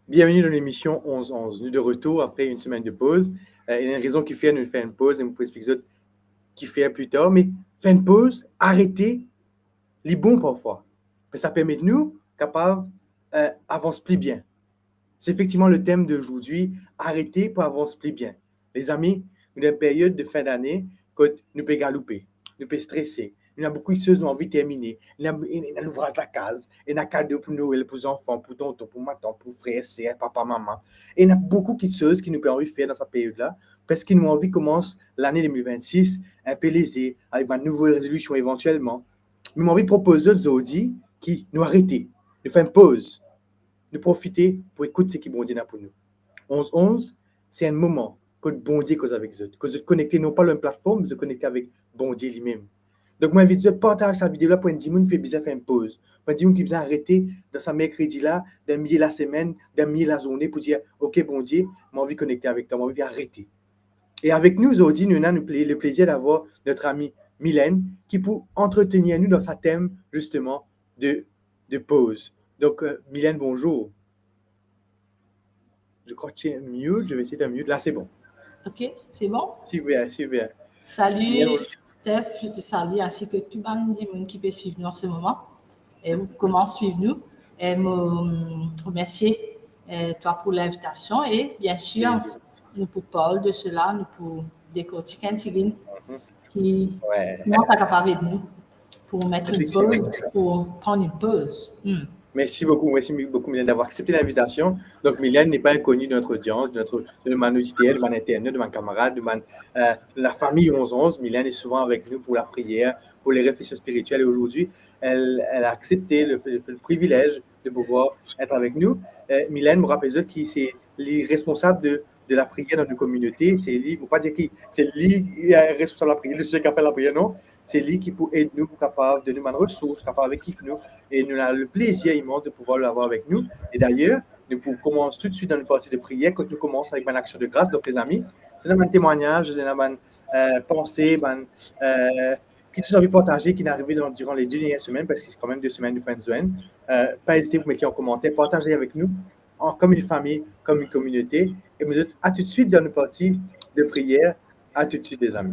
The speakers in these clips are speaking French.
Bienvenue dans l'émission 11-11. Nous de retour après une semaine de pause. Il y a une raison qui fait nous faire une pause et vous pouvez expliquer qui fait plus tard. Mais faire une pause, arrêter, les bons parfois. Ça permet de nous capables d'avancer plus bien. C'est effectivement le thème d'aujourd'hui, arrêter pour avancer plus bien. Les amis, nous avons une période de fin d'année que nous pouvons galouper, nous pouvons stresser. Il y a beaucoup de choses que nous avons envie de terminer. Il y a l'ouvrage de la case, il y a cadeau pour Noël, pour les enfants, pour tonton, pour maman, pour frère, sœur, papa, maman. Et il y a beaucoup de choses qui nous avons envie de faire dans cette période-là, parce que nous avons envie de commencer l'année 2026 un peu lésé, avec une nouvelle résolution éventuellement. Nous avons envie de proposer aujourd'hui qui nous arrêter, de faire une pause, de profiter pour écouter ce qui bon Dieu a pour nous. 11-11, c'est un moment que bon Dieu cause avec eux, que vous êtes connectés non pas à une plateforme, mais vous êtes connectés avec bon Dieu lui-même. Donc, moi, je partage cette vidéo-là pour un dimanche qui peut bien faire une pause. Pour un dimanche qui peut bien arrêter dans sa mercredi-là, d'un milieu la semaine, d'un milieu la journée pour dire, OK, bon Dieu, j'ai envie de connecter avec toi, j'ai envie d'arrêter. Et avec nous aujourd'hui, nous avons le plaisir d'avoir notre amie Mylène qui peut entretenir nous dans sa thème, justement, de pause. Donc, Mylène, bonjour. Je crois que tu es mieux. Je vais essayer de mieux. Là, c'est bon. OK, c'est bon? Super, super. Salut, Steph, je te salue ainsi que tout le monde qui peut suivre nous en ce moment. Et vous comment suivre nous. Et me remercier toi pour l'invitation. Et bien sûr, nous pour parler de cela, nous pour décortiquer un petit ligne qui commence à parler de nous pour mettre une pause, pour prendre une pause. Merci beaucoup, Mylène, d'avoir accepté l'invitation. Donc, Mylène n'est pas inconnue de notre audience, de ma auditeurs, de ma internet, de ma camarade, de la famille 11-11. Mylène est souvent avec nous pour la prière, pour les réflexions spirituelles. Et aujourd'hui, elle a accepté le privilège de pouvoir être avec nous. Mylène me rappelle qui c'est responsable de la prière dans nos communautés. C'est lui, il ne faut pas dire qui, c'est lui qui est responsable de la prière, le sujet qui appelle la prière, non? C'est lui qui peut aider nous, capable de nous donner des ressources, capable avec nous. Et nous avons le plaisir immense de pouvoir l'avoir avec nous. Et d'ailleurs, nous commençons tout de suite dans une partie de prière quand nous commençons avec une action de grâce. Donc, les amis, c'est un témoignage, c'est une pensée, qui nous a envie de partager, qui est arrivé durant les 2 dernières semaines, parce que c'est quand même 2 semaines de Penzoen. Pas hésiter, vous mettez en commentaire, partagez avec nous, comme une famille, comme une communauté. Et vous dites à tout de suite dans une partie de prière. À tout de suite, les amis.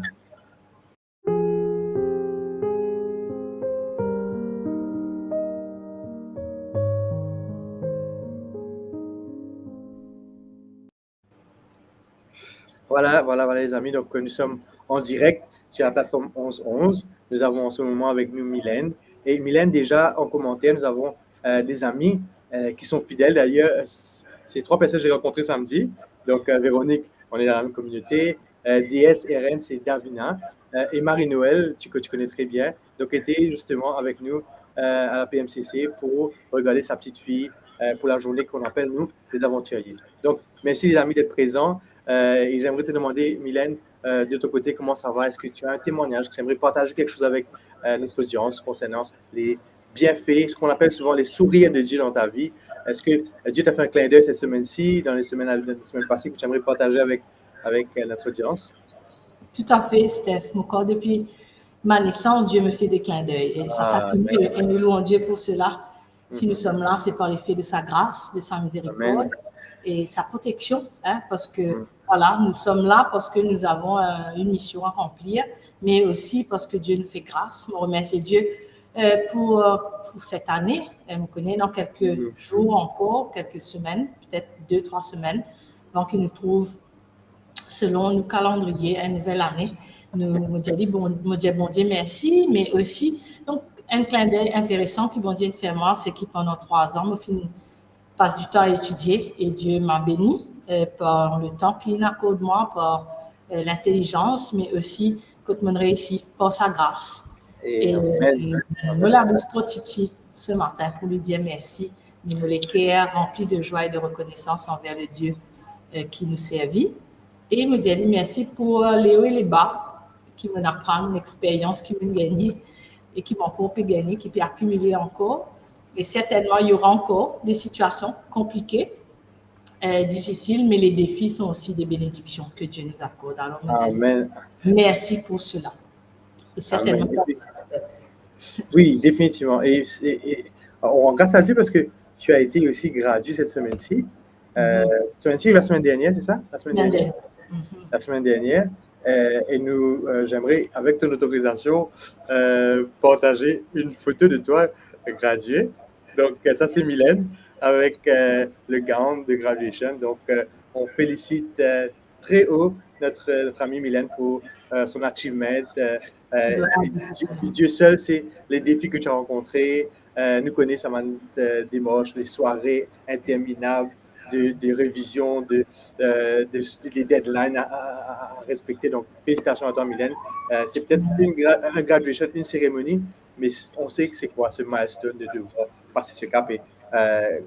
Voilà, les amis. Donc, nous sommes en direct sur la plateforme 11-11. Nous avons en ce moment avec nous Mylène. Et Mylène, déjà, en commentaire, nous avons des amis qui sont fidèles. D'ailleurs, c'est 3 personnes que j'ai rencontrées samedi. Donc, Véronique, on est dans la même communauté. DS, RN, c'est Davina. Et Marie-Noël, que tu connais très bien. Donc, était justement avec nous à la PMCC pour regarder sa petite fille pour la journée qu'on appelle, nous, les aventuriers. Donc, merci les amis d'être présents. Et j'aimerais te demander, Mylène, de ton côté, comment ça va? Est-ce que tu as un témoignage? J'aimerais partager quelque chose avec notre audience concernant les bienfaits, ce qu'on appelle souvent les sourires de Dieu dans ta vie. Est-ce que Dieu t'a fait un clin d'œil cette semaine-ci, dans les semaines passées, que tu aimerais partager avec notre audience? Tout à fait, Steph. Encore depuis ma naissance, Dieu me fait des clins d'œil. Et ça s'accumule. Et nous louons Dieu pour cela. Si nous sommes là, c'est par l'effet de sa grâce, de sa miséricorde. Amen. Et sa protection, parce que voilà, nous sommes là parce que nous avons une mission à remplir, mais aussi parce que Dieu nous fait grâce. Je remercie Dieu pour cette année. On connaît dans quelques jours encore, quelques semaines, peut-être 2-3 semaines. Donc, il nous trouve, selon nos calendriers, une nouvelle année. Nous disons, bon Dieu, merci, mais aussi, donc, un clin d'œil intéressant que bon Dieu fait moi, c'est que pendant 3 ans, je passe du temps à étudier et Dieu m'a béni par le temps qu'il accorde moi, par l'intelligence, mais aussi quand je réussis par sa grâce. Et me la bouge trop petit ce matin pour lui dire merci. Nous me les cœurs remplis de joie et de reconnaissance envers le Dieu qui nous servit. Et me dire merci pour les hauts et les bas qui m'apprennent l'expérience qui m'a gagné et qui m'ont encore pu gagner, qui peut accumuler encore. Et certainement, il y aura encore des situations compliquées difficile, mais les défis sont aussi des bénédictions que Dieu nous accorde. Alors, Amen. merci pour cela. Et certainement Amen. pas pour ça, Steph. Oui, définitivement. Grâce à Dieu parce que tu as été aussi gradué cette semaine-ci. Cette semaine-ci, la semaine dernière, c'est ça? La semaine dernière. La semaine dernière. Et nous, j'aimerais, avec ton autorisation, partager une photo de toi gradué. Donc, ça, c'est Mylène avec le gown de graduation. Donc, on félicite très haut notre amie Mylène pour son achievement. Dieu seul, c'est les défis que tu as rencontrés. Nous connaissons des moches, les soirées interminables de révision, des deadlines à respecter. Donc, félicitations à toi, Mylène. C'est peut-être un graduation, une cérémonie, mais on sait que c'est quoi ce milestone de devoir passer ce cap. Et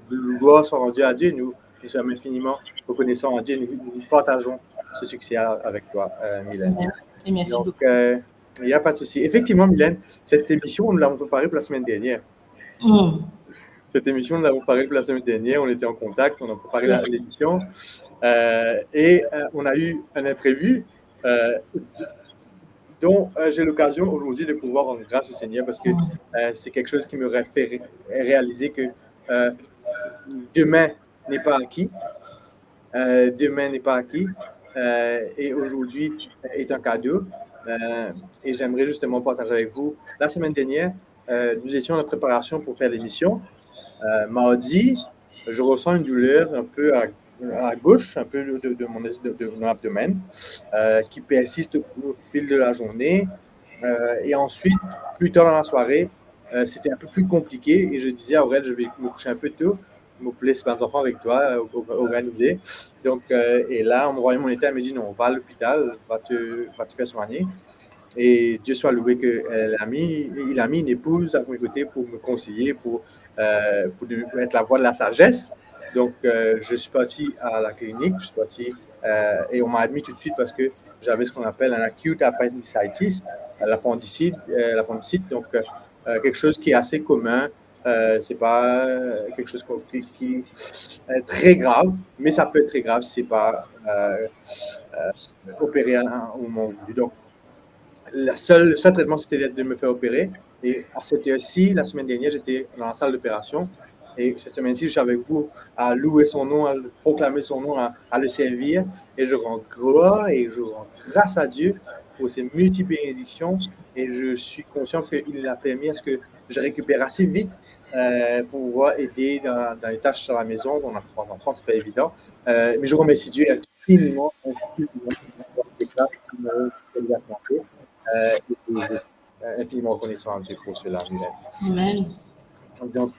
gloire soit rendue à Dieu. Nous sommes infiniment reconnaissants à Dieu. Nous partageons ce succès avec toi, Mylène. Et merci Donc, beaucoup. il n'y a pas de souci. Effectivement, Mylène, cette émission, nous l'avons préparée pour la semaine dernière. Cette émission, nous l'avons préparée pour la semaine dernière. On était en contact, on a préparé l'émission. Et on a eu un imprévu dont j'ai l'occasion aujourd'hui de pouvoir rendre grâce au Seigneur parce que c'est quelque chose qui me fait réaliser que demain n'est pas acquis. Demain n'est pas acquis. Et aujourd'hui est un cadeau. Et j'aimerais justement partager avec vous. La semaine dernière, nous étions en préparation pour faire l'émission. Mardi, je ressens une douleur un peu à gauche, un peu de mon abdomen, qui persiste au fil de la journée. Et ensuite, plus tard dans la soirée, c'était un peu plus compliqué. Et je disais à Aurèle, je vais me coucher un peu tôt, me laisser les enfants avec toi, organiser. Donc, et là, on me voyait mon état, elle me dit non, va à l'hôpital, va te faire soigner. Et Dieu soit loué qu'il a mis une épouse à mes côtés pour me conseiller, pour être la voix de la sagesse. Donc, je suis parti à la clinique, je suis parti et on m'a admis tout de suite parce que j'avais ce qu'on appelle un acute appendicitis, l'appendicite, donc quelque chose qui est assez commun. C'est pas quelque chose qui est très grave, mais ça peut être très grave si c'est pas opéré au moment voulu. Donc, le seul traitement, c'était de me faire opérer. Et à cette heure-ci, la semaine dernière, j'étais dans la salle d'opération. Et cette semaine-ci, je suis avec vous à louer son nom, à proclamer son nom, à le servir. Et je rends gloire et je rends grâce à Dieu pour ses multiples bénédictions. Et je suis conscient qu'il a permis à ce que je récupère assez vite pour pouvoir aider dans les tâches sur la maison. On a 3 enfants, c'est pas évident. Mais je remercie Dieu infiniment infiniment reconnaissant à Dieu pour cela. Amen. Donc,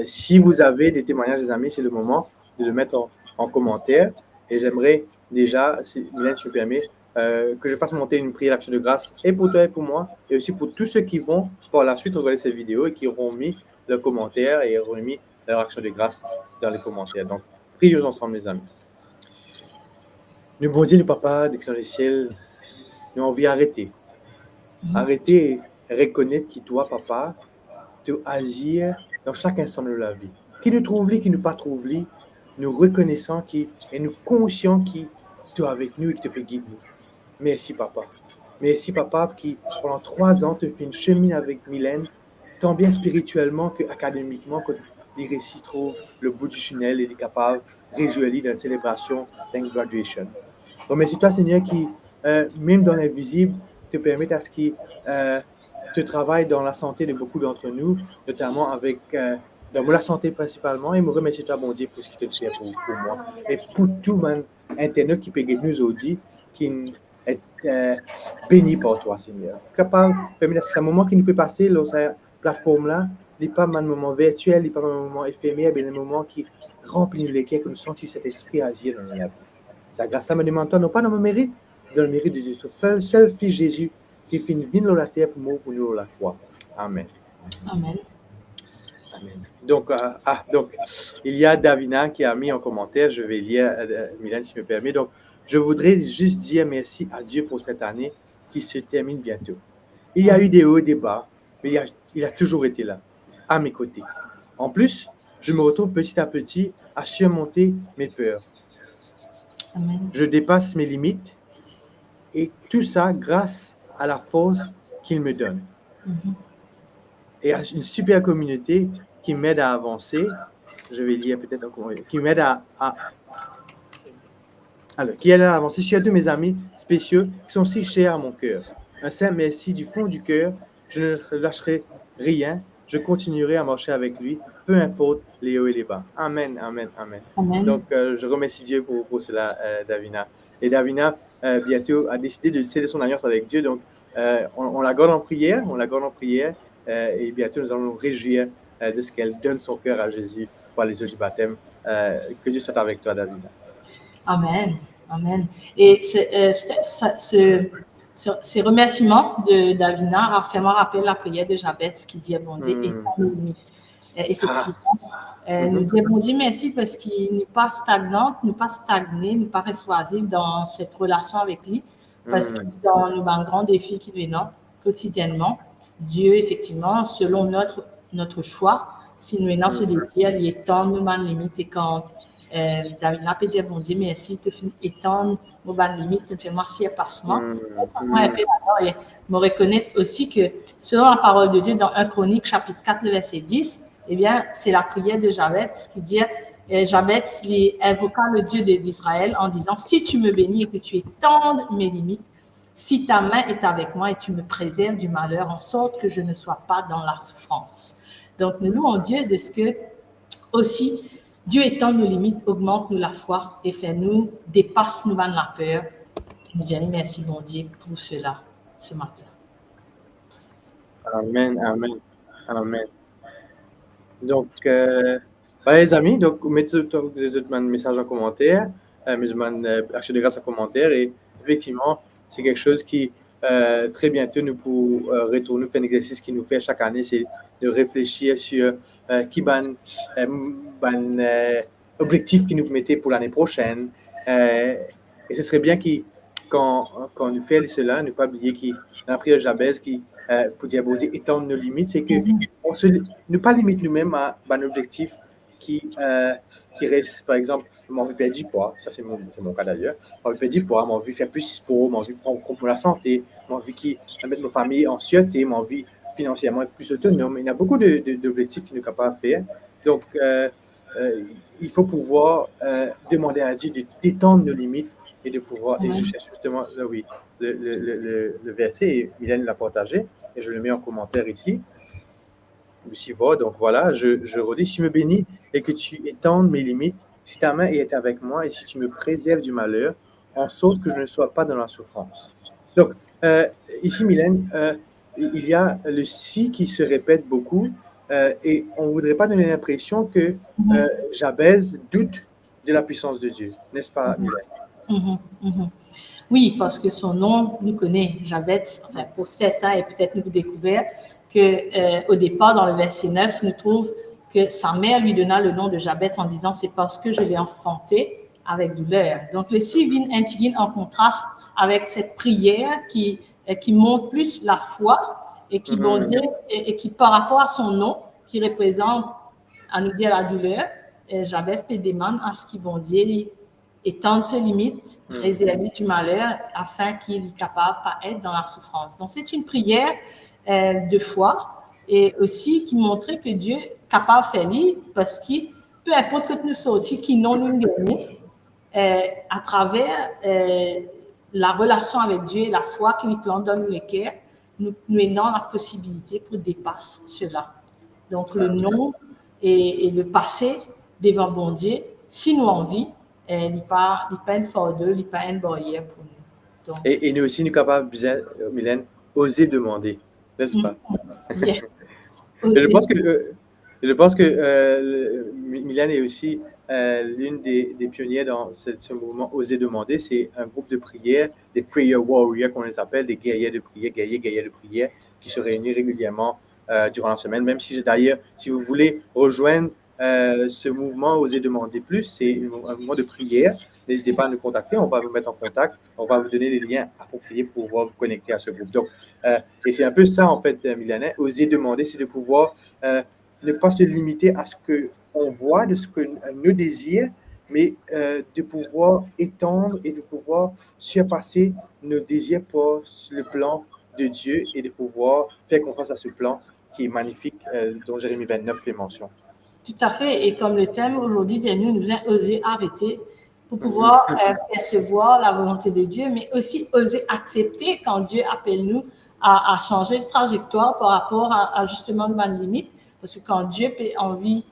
si vous avez des témoignages, les amis, c'est le moment de le mettre en commentaire. Et j'aimerais déjà, si Mylène, tu me permets, que je fasse monter une prière d'action de grâce et pour toi et pour moi, et aussi pour tous ceux qui vont par la suite regarder cette vidéo et qui auront mis leurs commentaires et auront mis leur action de grâce dans les commentaires. Donc, prions ensemble, les amis. Nous, bon Dieu, nous, Papa, déclare le ciel, nous avons envie d'arrêter. Arrêter et reconnaître que toi, Papa, tu agir dans chaque instant de la vie. Qui nous trouve, qui nous pas trouve, nous reconnaissons et nous conscients que tu es avec nous et que tu peux guider nous. Merci, Papa. Merci, Papa, qui pendant 3 ans, tu fais une chemin avec Mylène, tant bien spirituellement qu'académiquement, que les récits trouvent le bout du tunnel et est capable de réjouir dans la célébration d'une graduation. Remercie-toi, Seigneur, qui, même dans l'invisible, te permet à ce qu'il te travaille dans la santé de beaucoup d'entre nous, notamment avec dans la santé principalement. Et me remercie-toi, bon Dieu, pour ce que tu fais pour moi. Et pour tout mon internaute qui peut nous aujourd'hui, qui est béni par toi, Seigneur. Capable, permettre à ce moment qui nous peut passer dans cette plateforme-là, il n'est pas un moment virtuel, il n'est pas un moment éphémère, mais un moment qui remplit les cœurs, que nous sentons cet esprit agir dans la vie. Sa grâce, me demande-toi, non pas dans mon mérite, dans le mérite de Dieu, son seul Fils Jésus, qui finit venir dans la terre pour nous, pour nous la foi. Amen. Amen. Amen. Donc, il y a Davina qui a mis en commentaire, je vais lire, Mylène, si tu me permets. Donc, je voudrais juste dire merci à Dieu pour cette année qui se termine bientôt. Il y a eu des hauts et des bas, mais il a toujours été là, à mes côtés. En plus, je me retrouve petit à petit à surmonter mes peurs, Amen. Je dépasse mes limites et tout ça grâce à la force qu'il me donne. Et à une super communauté qui m'aide à avancer. Je vais lire peut-être encore, qui m'aide alors, qui aide à avancer. Je suis un de mes amis spéciaux qui sont si chers à mon cœur. Un saint merci du fond du cœur. Je ne lâcherai rien. Je continuerai à marcher avec lui, peu importe les hauts et les bas. Amen, amen, amen. Amen. Donc, je remercie Dieu pour cela, Davina. Et Davina, bientôt, a décidé de sceller son alliance avec Dieu. Donc, on la garde en prière. On la garde en prière. Et bientôt, nous allons nous réjouir de ce qu'elle donne son cœur à Jésus par les eaux du baptême. Que Dieu soit avec toi, Davina. Amen. Amen. Et ces remerciements de Davina a fait me rappeler la prière de Jabez qui dit, bon Dieu, étends nos limites. Effectivement, nous disons, bon Dieu, merci parce qu'il n'est pas stagnant, n'est pas stagné, n'est pas persuasif dans cette relation avec lui, parce que dans nous avons un grand défi qui nous est quotidiennement. Dieu, effectivement, selon notre choix, si nous avons ce désir, il étend nos limites et quand David peut dire, bon Dieu, merci, tu fais étendre nos limites, tu fais moi si passement. Moi, et me reconnaître aussi que selon la parole de Dieu dans 1 Chronique, chapitre 4, le verset 10, eh bien, c'est la prière de Jabez qui dit, Jabez invoqua le Dieu d'Israël en disant, si tu me bénis et que tu étendes mes limites, si ta main est avec moi et tu me préserves du malheur, en sorte que je ne sois pas dans la souffrance. Donc, nous louons Dieu de ce que aussi, Dieu étend nos limites, augmente nous la foi et fait nous, dépasse nous la peur. Nous disons merci, bon Dieu, pour cela ce matin. Amen, amen, amen. Donc, voilà, les amis, donc, mettez les autres messages en commentaire, actions de grâce en commentaire, et effectivement, c'est quelque chose qui, très bientôt, nous pourrons retourner faire un exercice qui nous fait chaque année, c'est de réfléchir sur qui objectif qui nous mettez pour l'année prochaine. Et ce serait bien quand nous faisons cela, ne pas oublier que dans la prière de Jabez, pour dire, bon Dieu, étendre nos limites, c'est que ne pas limiter nous-mêmes à un objectif qui reste, par exemple, j'ai envie de perdre du poids, ça c'est mon cas d'ailleurs, j'ai envie de perdre du poids, j'ai envie de faire plus de sport, j'ai envie de prendre compte pour la santé, j'ai envie de mettre ma famille en sûreté, j'ai envie financièrement être plus autonome. Il y a beaucoup d'objectifs qui nous sommes capables de faire. Donc, il faut pouvoir demander à Dieu de détendre nos limites et de pouvoir, et je cherche justement, là oui, le verset, et Mylène l'a partagé, et je le mets en commentaire ici. Donc voilà, je redis, si tu me bénis et que tu étendes mes limites, si ta main est avec moi et si tu me préserves du malheur, en sorte que je ne sois pas dans la souffrance. Donc, ici, Mylène, il y a le si qui se répète beaucoup et on ne voudrait pas donner l'impression que Jabez doute de la puissance de Dieu, n'est-ce pas, Mylène? Oui, parce que son nom nous connaît, Jabez, enfin pour certains et peut-être nous découvert que au départ dans le verset 9, nous trouve que sa mère lui donna le nom de Jabez en disant c'est parce que je l'ai enfanté avec douleur. Donc le si vient intigine en contraste avec cette prière qui montre plus la foi et qui bon Dieu, et qui par rapport à son nom qui représente à nous dire la douleur, Jabez peut demander à ce qu'il bon Dieu étendre ses limites, préserver du malheur afin qu'il est capable de pas être dans la souffrance. Donc, c'est une prière de foi et aussi qui montrait que Dieu est capable de faire parce que peu importe que nous sortions, qui n'ont nous gagné à travers la relation avec Dieu et la foi qu'il plante dans nos cœurs, nous avons la possibilité pour dépasser cela. Donc, le nom et le passé devant bon Dieu, si nous en vit, il n'y a pas une fardeau, il n'y a pas une barrière pour nous. Donc, et nous aussi, nous sommes capables, Mylène, oser demander, n'est-ce pas? Yes. Je pense que Mylène est aussi l'une des pionnières dans ce mouvement Oser demander. C'est un groupe de prière, des prayer warriors qu'on les appelle, des guerriers de prière, guerriers de prière, qui se réunissent régulièrement durant la semaine. Même si d'ailleurs, si vous voulez rejoindre ce mouvement Oser demander plus, c'est un mouvement de prière. N'hésitez pas à nous contacter, on va vous mettre en contact, on va vous donner les liens appropriés pour pouvoir vous connecter à ce groupe. Donc, et c'est un peu ça en fait, Mylène, oser demander, c'est de pouvoir ne pas se limiter à ce qu'on voit, de ce que nos désirs, mais de pouvoir étendre et de pouvoir surpasser nos désirs pour le plan de Dieu et de pouvoir faire confiance à ce plan qui est magnifique, dont Jérémie 29 fait mention. Tout à fait. Et comme le thème aujourd'hui, Daniel nous a osé arrêter pour pouvoir percevoir la volonté de Dieu, mais aussi oser accepter quand Dieu appelle nous à changer de trajectoire par rapport à justement une limite. Parce que quand Dieu a envie,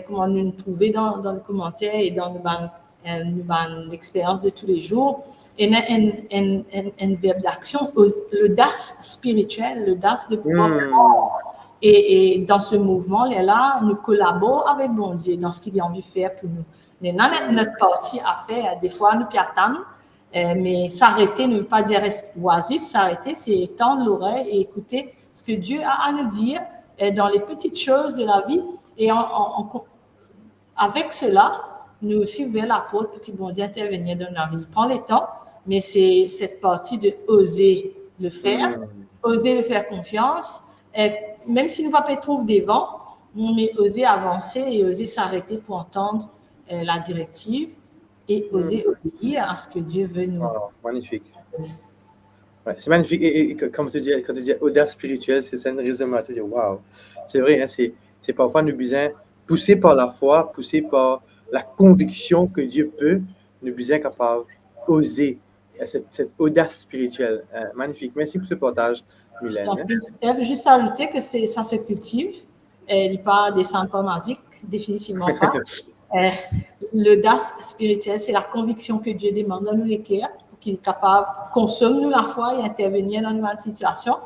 comment nous trouver dans le commentaire et dans l'expérience de tous les jours, et un verbe d'action, l'audace spirituelle, l'audace de pouvoir et dans ce mouvement-là, nous collaborons avec bon Dieu dans ce qu'il a envie de faire pour nous. Maintenant, notre partie à faire, des fois, nous perdons, mais s'arrêter ne veut pas dire rester oisif. S'arrêter, c'est tendre l'oreille et écouter ce que Dieu a à nous dire dans les petites choses de la vie. Et avec cela, nous aussi ouvrir la porte pour que bon Dieu intervienne dans notre vie. Il prend le temps, mais c'est cette partie de oser le faire, oser le faire confiance. Même si nous ne pouvons pas trouver des vents, mais oser avancer et oser s'arrêter pour entendre la directive et oser obéir à ce que Dieu veut nous. Oh, magnifique. Ouais, c'est magnifique. Et comme tu dis, quand tu dis audace spirituelle, c'est ça un résumé à te dire, waouh, c'est vrai, hein, c'est parfois nous besoin, poussé par la foi, poussé par la conviction que Dieu peut, nous besoin capable d'oser cette audace spirituelle. Magnifique. Merci pour ce partage, Mylène. Je veux juste ajouter que ça se cultive. Il n'est pas descendre pas magique, définitivement pas. L'audace spirituelle, c'est la conviction que Dieu demande dans nous les cœurs pour qu'il est capable de consommer nous la foi et intervenir dans une situation.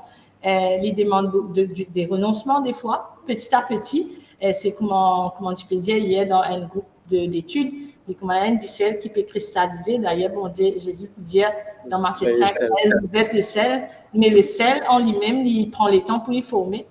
Il demande des renoncements des fois, petit à petit. C'est comment tu peux dire, hier dans un groupe d'études, il y a une sel qui peut cristalliser. D'ailleurs, bon Dieu, Jésus peut dire dans Matthieu 5, vous êtes le sel, mais le sel en lui-même, il prend le temps pour le former.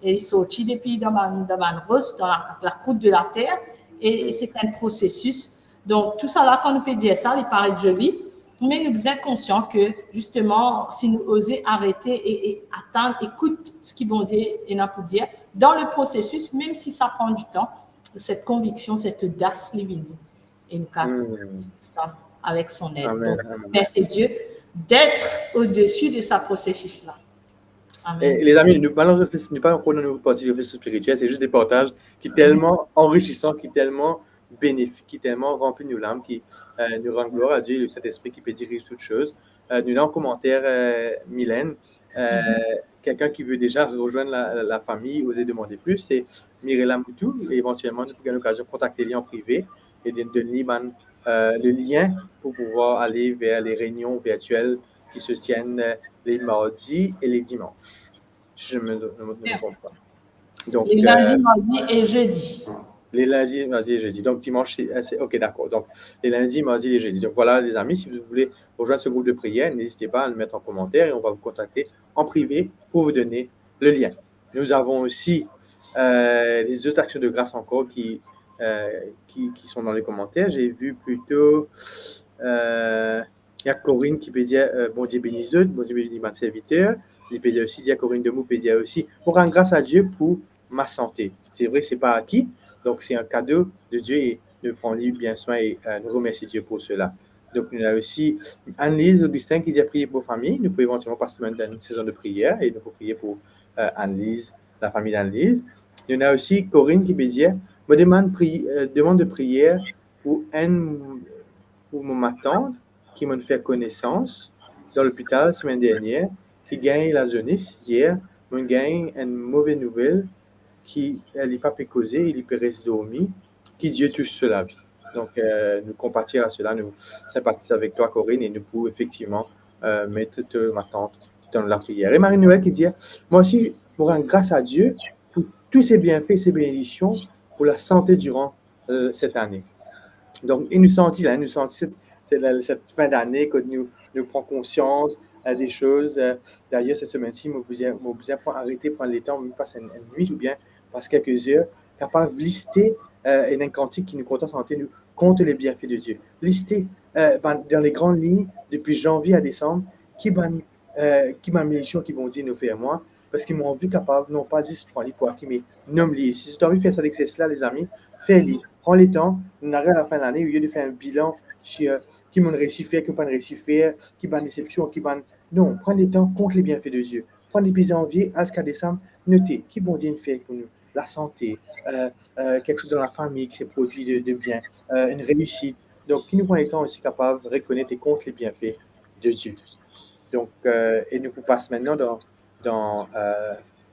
Et il sortit depuis dans la rose, dans la croûte de la terre. Et c'est un processus. Donc, tout ça là, quand on peut dire ça, il paraît joli, mais nous sommes conscients que, justement, si nous osons arrêter et attendre, écoute ce qu'ils vont dire et n'a pour dire, dans le processus, même si ça prend du temps, cette conviction, cette audace, les vignes. Et nous captons ça avec son aide. Amen, Donc, amen. merci Dieu d'être au-dessus de ce processus-là. Et les amis, nous parlons pas encore de nouveau partie de spirituel, c'est juste des partages qui sont tellement enrichissants, qui sont tellement bénéfiques, qui sont tellement remplis de nos larmes, qui nous rendent gloire à Dieu et le Saint-Esprit qui peut diriger toutes choses. Nous avons en commentaire Mylène, quelqu'un qui veut déjà rejoindre la famille, oser demander plus, c'est Mirella Moutou. Et éventuellement, nous avons l'occasion de contacter lui en privé et de donner le lien pour pouvoir aller vers les réunions virtuelles qui se tiennent les mardis et les dimanches. Je ne me trompe pas. Donc, les lundis, mardis et jeudi. Les lundis, mardis et jeudi. Donc, dimanche, c'est OK, d'accord. Donc, les lundis, mardis et jeudi. Donc, voilà, les amis, si vous voulez rejoindre ce groupe de prière, n'hésitez pas à le mettre en commentaire et on va vous contacter en privé pour vous donner le lien. Nous avons aussi les autres actions de grâce encore qui sont dans les commentaires. J'ai vu plutôt... il y a Corinne qui peut dire bon Dieu bénisse eux, bon Dieu bénisse ma serviteur. Il peut dire aussi, dire Corinne de Mou peut dire aussi, pour rendre grâce à Dieu pour ma santé. C'est vrai, c'est pas acquis, donc c'est un cadeau de Dieu et nous prenons bien soin et nous remercions Dieu pour cela. Donc, nous avons aussi Anne-Lise Augustin qui dit prier pour famille. Nous pouvons éventuellement passer dans une saison de prière et nous pouvons prier pour Anne-Lise, la famille d'Anne-Lise. Nous avons aussi Corinne qui peut dire me demande de prière pour ma tante qui m'a fait connaissance dans l'hôpital la semaine dernière, qui gagne la jaunisse. Hier, on gagne une mauvaise nouvelle qui n'est pas pu causer, il peut rester dormi, qui Dieu touche sur la vie. Donc, nous compatir à cela, nous sympathisons avec toi, Corinne, et nous pouvons effectivement mettre ma tante dans la prière. Et Marie-Noël qui dit, moi aussi, je rends grâce à Dieu pour tous ses bienfaits, ses bénédictions, pour la santé durant cette année. Donc, il nous sentit cette fin d'année que nous prenons conscience des choses. D'ailleurs, cette semaine-ci, je vous arrêter, prendre le temps, même pas une nuit ou bien passe quelques heures, capable de lister un cantique qui nous contente santé, nous compte les bienfaits de Dieu. Lister dans les grandes lignes, depuis janvier à décembre, qui m'a mission qui vont dire nous faire moi, parce qu'ils m'ont vu capable, non pas juste prendre les poids, mais nomme-les. Si tu as envie de faire cet exercice-là, les amis, fais-les. Prends le temps. On arrive à la fin de l'année, au lieu de faire un bilan sur qui m'a réussi faire, qui m'a pas réussi faire, qui m'a déception, qui m'a... Non, prends le temps, compte les bienfaits de Dieu. Prends les janvier jusqu'à décembre, notez qui bon Dieu fait pour nous. La santé, quelque chose dans la famille qui s'est produit de bien, une réussite. Donc, qui nous prend le temps aussi capable de reconnaître et compte les bienfaits de Dieu. Donc, et nous passons maintenant dans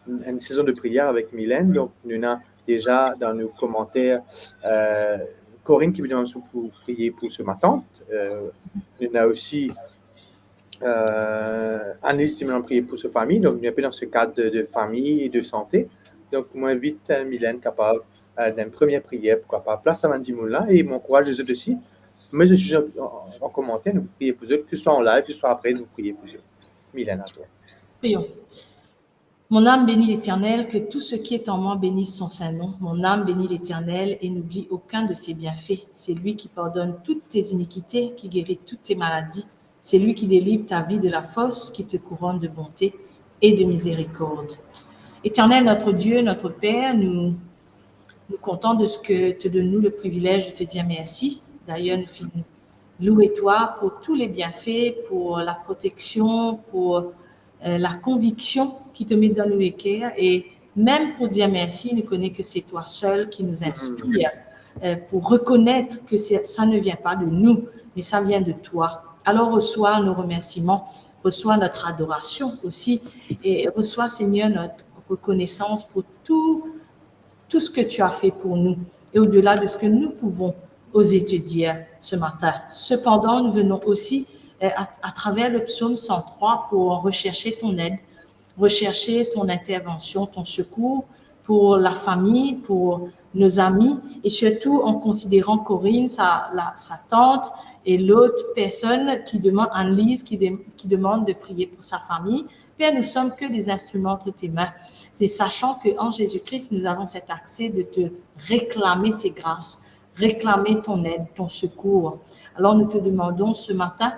une saison de prière avec Mylène. Donc, nous avons déjà dans nos commentaires Corinne qui me demande pour prier pour ce matin. Nous avons aussi Annelise qui me demande prier pour sa famille. Donc, nous sommes dans ce cadre de famille et de santé. Donc, moi, j'invite Mylène capable d'une première prière, pourquoi pas, place à Mandimoula et m'encourage les autres aussi. Mais je suis en commentaire, nous prions pour eux, que ce soit en live, que ce soit après, nous prions pour eux. Mylène, à toi. Prions. Mon âme bénit l'Éternel, que tout ce qui est en moi bénisse son saint nom. Mon âme bénit l'Éternel et n'oublie aucun de ses bienfaits. C'est lui qui pardonne toutes tes iniquités, qui guérit toutes tes maladies. C'est lui qui délivre ta vie de la fosse, qui te couronne de bonté et de miséricorde. Éternel, notre Dieu, notre Père, nous comptons de ce que te donne-nous le privilège de te dire merci. D'ailleurs, nous finissons louer toi pour tous les bienfaits, pour la protection, pour la conviction qui te met dans le cœur. Et même pour dire merci, nous connaissons que c'est toi seul qui nous inspire pour reconnaître que ça ne vient pas de nous, mais ça vient de toi. Alors reçois nos remerciements, reçois notre adoration aussi et reçois, Seigneur, notre reconnaissance pour tout ce que tu as fait pour nous et au-delà de ce que nous pouvons oser te dire ce matin. Cependant, nous venons aussi à travers le psaume 103 pour rechercher ton aide, rechercher ton intervention, ton secours pour la famille, pour nos amis et surtout en considérant Corinne, sa tante et l'autre personne qui demande, Annelise, qui demande de prier pour sa famille. Père, nous sommes que des instruments entre tes mains. C'est sachant qu'en Jésus-Christ, nous avons cet accès de te réclamer ces grâces, réclamer ton aide, ton secours. Alors nous te demandons ce matin,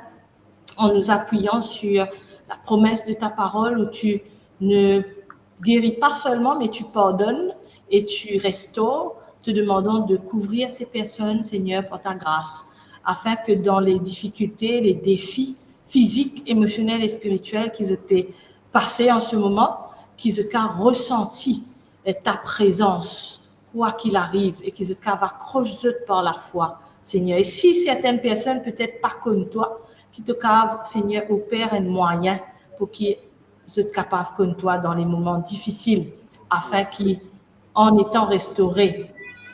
en nous appuyant sur la promesse de ta parole où tu ne guéris pas seulement, mais tu pardonnes et tu restaures, te demandons de couvrir ces personnes, Seigneur, par ta grâce, afin que dans les difficultés, les défis physiques, émotionnels et spirituels qu'ils aient passé en ce moment, qu'ils aient ressenti ta présence, quoi qu'il arrive, et qu'ils aient accroché par la foi, Seigneur. Et si certaines personnes peut-être pas comme toi, qui te cave, Seigneur, opère un moyen pour qu'ils soient capables comme toi dans les moments difficiles, afin qu'en étant restaurés,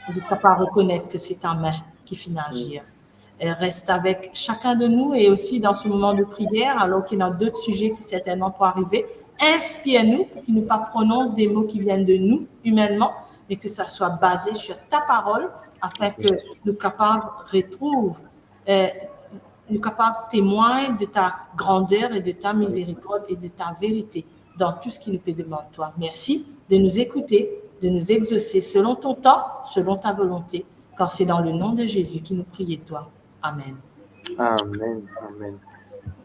ils soient capables de reconnaître que c'est ta main qui finit à agir. Elle reste avec chacun de nous et aussi dans ce moment de prière, alors qu'il y a d'autres sujets qui certainement pourraient arriver. Inspire-nous pour qu'il ne pas prononce des mots qui viennent de nous humainement, mais que ça soit basé sur ta parole, afin que nous capables retrouvent nous capables témoigner de ta grandeur et de ta miséricorde et de ta vérité dans tout ce qui nous peut demander toi. Merci de nous écouter, de nous exaucer selon ton temps, selon ta volonté, car c'est dans le nom de Jésus que nous prions toi. Amen. Amen. Amen.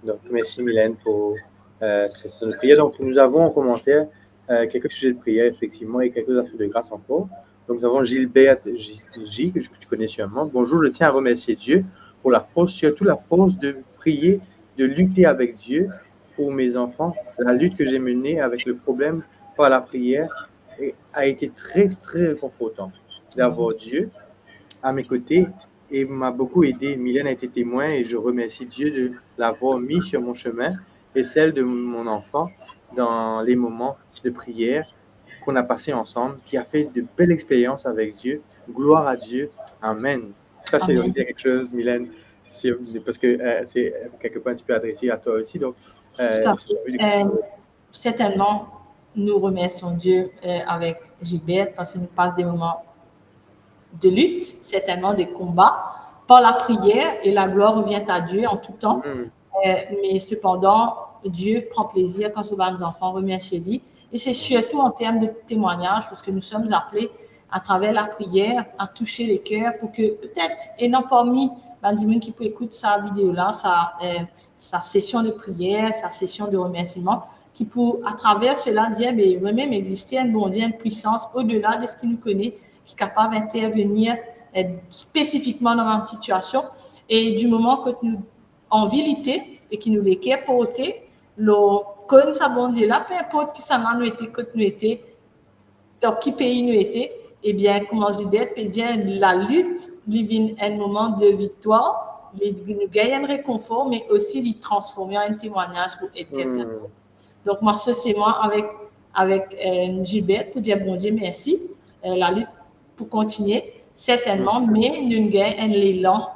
Donc, merci Mylène pour cette prière. Donc, nous avons en commentaire quelques sujets de prière, effectivement, et quelques actes de grâce encore. Donc, nous avons Gilbert J, que tu connais sûrement. Bonjour, je tiens à remercier Dieu pour la force, surtout la force de prier, de lutter avec Dieu pour mes enfants. La lutte que j'ai menée avec le problème par la prière a été très, très réconfortante d'avoir Dieu à mes côtés et m'a beaucoup aidé. Mylène a été témoin et je remercie Dieu de l'avoir mis sur mon chemin et celle de mon enfant dans les moments de prière qu'on a passé ensemble, qui a fait de belles expériences avec Dieu. Gloire à Dieu. Amen. Ça, c'est de dire quelque chose, Mylène, parce que c'est quelque part un petit peu adressé à toi aussi. Donc, tout à fait. Certainement, nous remercions Dieu avec Gilbert parce qu'il nous passe des moments de lutte, certainement des combats, par la prière, et la gloire revient à Dieu en tout temps. Mais cependant, Dieu prend plaisir quand souvent nos enfants remercient lui. Et c'est surtout en termes de témoignage, parce que nous sommes appelés à travers la prière à toucher les cœurs pour que peut-être, et non parmi Benjamin qui peut écouter sa vidéo-là, sa session de prière, sa session de remerciement, qui peut à travers cela dire, mais vraiment exister un bon Dieu, une puissance au-delà de ce qu'il nous connaît, qui est capable d'intervenir spécifiquement dans une situation. Et du moment que nous en vérité et qui nous les porter, le con ça bon Dieu là, peu importe qui ça nous était, que nous était, dans quel pays nous était, eh bien, comment je dis, la lutte, il vient un moment de victoire, nous gagne un réconfort, mais aussi il transformer en un témoignage pour être quelqu'un d'autre. Donc, moi, ça, c'est moi avec Gilbert pour dire bon Dieu merci, la lutte pour continuer, certainement, mais nous gagnons un élan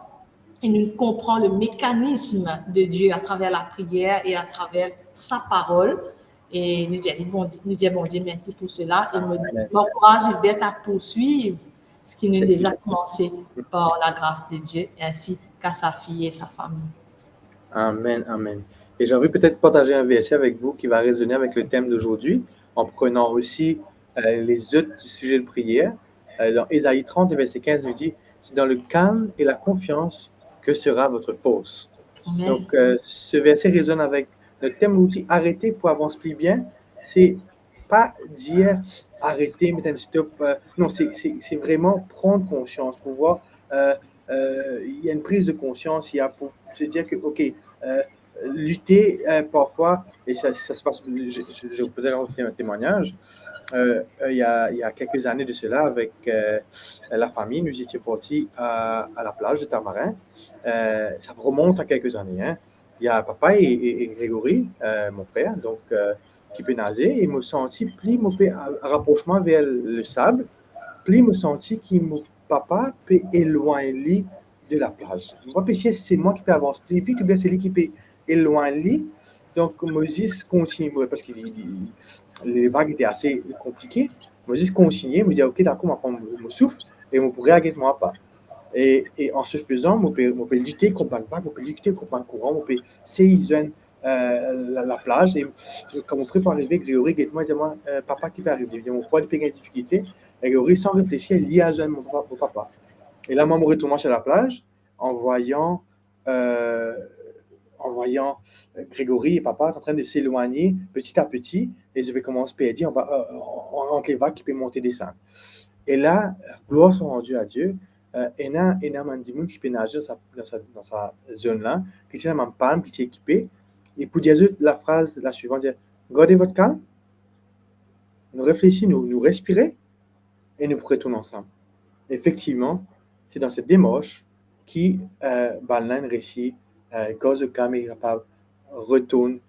et nous comprenons le mécanisme de Dieu à travers la prière et à travers sa parole. Et nous disons bon Dieu merci pour cela et m'encourage Gilbert à poursuivre ce qui nous déjà commencé par la grâce de Dieu ainsi qu'à sa fille et sa famille. Amen, amen. Et j'ai envie peut-être partager un verset avec vous qui va résonner avec le thème d'aujourd'hui, en prenant aussi les autres sujets de prière. Dans Ésaïe 30, verset 15, nous dit « C'est dans le calme et la confiance que sera votre force. » Donc, ce verset résonne avec notre thème aussi, arrêter pour avancer plus bien. C'est pas dire arrêter, mettre un stop. Non, c'est vraiment prendre conscience, pour voir. Il y a une prise de conscience, il y a pour se dire que, OK, lutter parfois, et ça se passe, je peux donner un témoignage, il y a quelques années de cela, avec la famille, nous étions partis à la plage de Tamarin. Ça remonte à quelques années. Hein. Il y a papa et Grégory, mon frère, donc, qui peut nager, et me senti plus un rapprochement vers le sable, plus me senti que mon papa peut éloigner de la plage. Moi, c'est moi qui peux avancer plus vite, ou bien c'est lui qui peut éloigner. Donc, Moses continue, parce que les vagues étaient assez compliquées. Moses continue, me dit, OK, d'accord, on va prendre mon souffle, et on pourrait arrêter moi pas. Et en ce faisant, on peut lutter contre la vague, on peut lutter contre le courant, on peut saisir la plage. Et quand mon frère peut arriver, Grégory, moi, il dit, moi, papa qui peut arriver. Il dit, mon frère, il peut gagner difficulté. Et Grégory, sans réfléchir, il lit à mon papa. Et là, moi, je retourne sur la plage en voyant Grégory et papa en train de s'éloigner petit à petit. Et je vais commencer à dire entre les vagues qui peuvent monter et descendre. Et là, gloire soit rendue à Dieu. Il y a un mandimoun qui peut nager dans sa zone-là, qui tient une palme, qui est équipé. Et pour dire la phrase la suivante, dire, gardez votre calme, nous réfléchissons, nous respirons, et nous retournons ensemble. Effectivement, c'est dans cette démarche qui Balnan récit, gaz calme et capable, retourne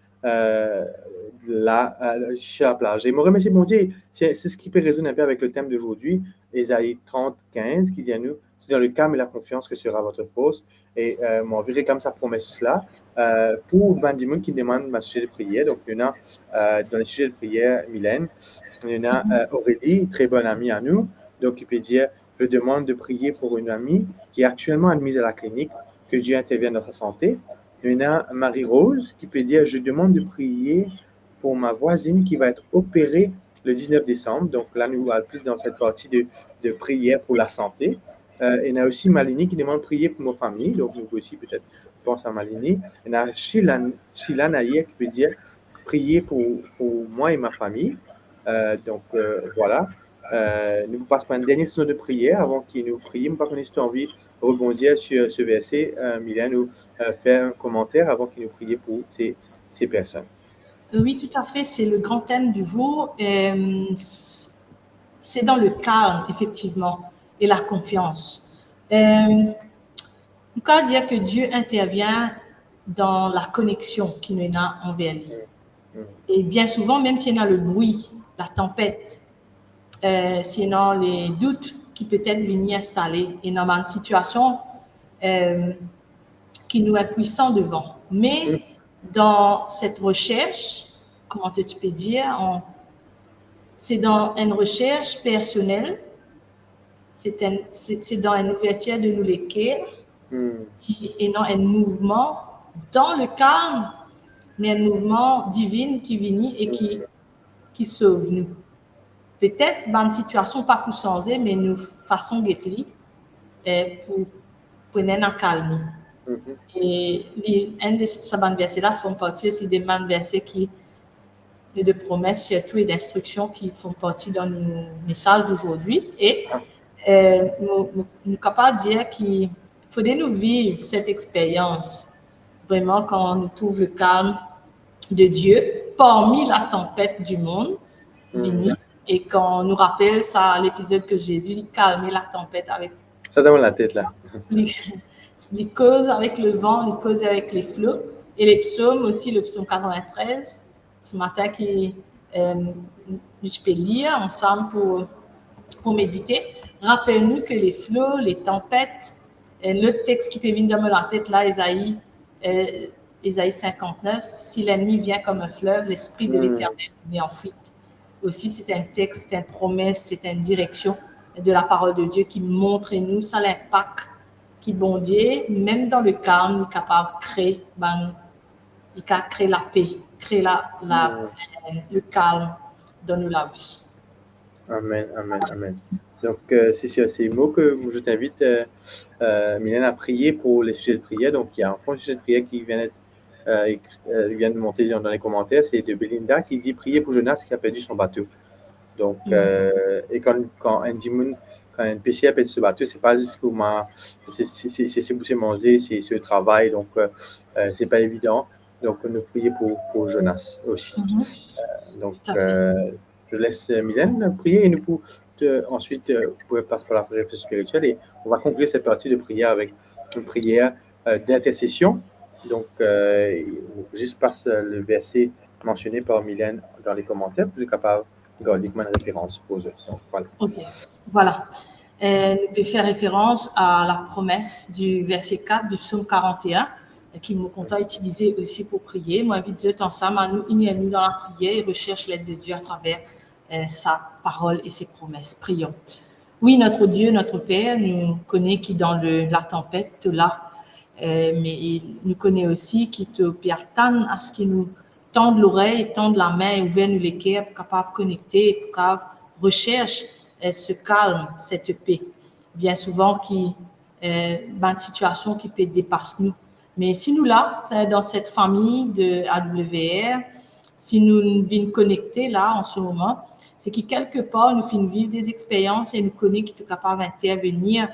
sur la plage. Et je me remercie, mon Dieu, c'est ce qui peut résonner un peu avec le thème d'aujourd'hui, Ésaïe 30, 15, qui dit à nous, c'est dans le calme et la confiance que sera votre force. Et on verrait comme sa promesse-là pour Bandimoun qui demande ma sujet de prière. Donc, il y en a dans le sujet de prière, Mylène. Il y en a Aurélie, très bonne amie à nous. Donc, il peut dire, je demande de prier pour une amie qui est actuellement admise à la clinique, que Dieu intervienne dans sa santé. Il y en a Marie-Rose qui peut dire, je demande de prier pour ma voisine qui va être opérée le 19 décembre. Donc là, nous allons plus dans cette partie de prière pour la santé. Il y en a aussi Malini qui demande de prier pour nos familles. Donc nous aussi, peut-être, pense à Malini. Il y en a Sheila Naïr qui peut dire, prier pour moi et ma famille. Voilà. Nous passons par une dernière session de prière avant qu'il nous prie. Nous avons envie de rebondir sur ce verset. Mylène nous faire un commentaire avant qu'il nous prie pour ces personnes. Oui, tout à fait. C'est le grand thème du jour. C'est dans le calme, effectivement, et la confiance. On peut dire que Dieu intervient dans la connexion qu'il nous a envers lui. Et bien souvent, même s'il y a le bruit, la tempête, s'il y a les doutes qui peut-être viennent installer, et dans une situation qui nous est puissant devant. Mais dans cette recherche, comment tu peux dire, c'est dans une recherche personnelle, c'est dans une ouverture de nous les cœurs, et non un mouvement dans le calme, mais un mouvement divin qui vient et qui sauve nous. Peut-être dans une situation pas pour changer, mais nous façon d'être pour prendre un calme. Et un de ces versets-là font partie aussi des versets qui de promesses surtout et d'instructions qui font partie dans le message d'aujourd'hui. Et nous capables de dire qu'il faudrait nous vivre cette expérience, vraiment quand on trouve le calme de Dieu parmi la tempête du monde, et quand on nous rappelle ça, l'épisode que Jésus dit calmer la tempête avec. Ça donne la tête là. Les causes avec le vent, les causes avec les flots, et les psaumes aussi, le psaume 93, ce matin je peux lire ensemble pour méditer. Rappelle-nous que les flots, les tempêtes, le texte qui peut venir dans la tête là, Ésaïe 59, si l'ennemi vient comme un fleuve, l'esprit de l'Éternel met en fuite. Aussi, c'est un texte, c'est une promesse, c'est une direction de la parole de Dieu qui montre nous ça l'impact qui bon Dieu, même dans le calme, il est capable de créer, la paix, créer le calme dans la vie. Amen, amen, amen. Donc, c'est sur ces mots que je t'invite, Mylène, à prier pour les sujets de prière. Donc, il y a un sujet de prière qui vient de monter dans les commentaires. C'est de Belinda qui dit prier pour Jonas qui a perdu son bateau. Donc, et quand un PC a perdu ce bateau, c'est pas juste comment c'est manger, c'est ce travail. Donc, c'est pas évident. Donc, nous prier pour Jonas aussi. Donc, je laisse Mylène prier et nous pouvons ensuite vous pouvez passer par la réflexion spirituelle et on va conclure cette partie de prière avec une prière d'intercession. Donc, juste passe le verset mentionné par Mylène dans les commentaires, vous êtes capable de garder une référence pour eux. Donc, voilà. Ok, voilà. Nous pouvons faire référence à la promesse du verset 4 du psaume 41 qui me compte utiliser aussi pour prier. Moi, invite Dieu ensemble à nous unir dans la prière et recherche l'aide de Dieu à travers sa parole et ses promesses. Prions. Oui, notre Dieu, notre Père, nous connaît qui dans la tempête là, mais il nous connaît aussi qui te attend à ce qu'il nous tende l'oreille, tende la main et ouvre nous les cœurs pour capable connecter, pour capable recherche ce calme, cette paix. Bien souvent, une situation qui peut dépasser nous. Mais si nous là, dans cette famille de AWR, si nous venons connecter là en ce moment, c'est que quelque part, nous finissons vivre des expériences et nous connaissons qui est capable d'intervenir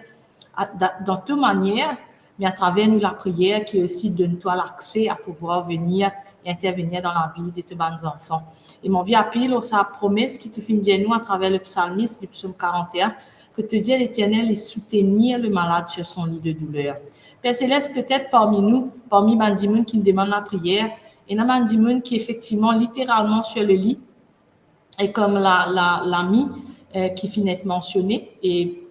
dans toute manière, mais à travers nous la prière qui aussi donne-toi l'accès à pouvoir venir et intervenir dans la vie de tes bonnes enfants. Et mon vie appelle à sa promesse qui te fait dire nous à travers le psalmiste du psaume 41, que te dire l'Éternel et soutenir le malade sur son lit de douleur. Père Céleste, peut-être parmi nous, parmi Bandimoun qui nous demande la prière, et dans Bandimoun qui est effectivement littéralement sur le lit, et comme l'ami qui finit d'être mentionné, et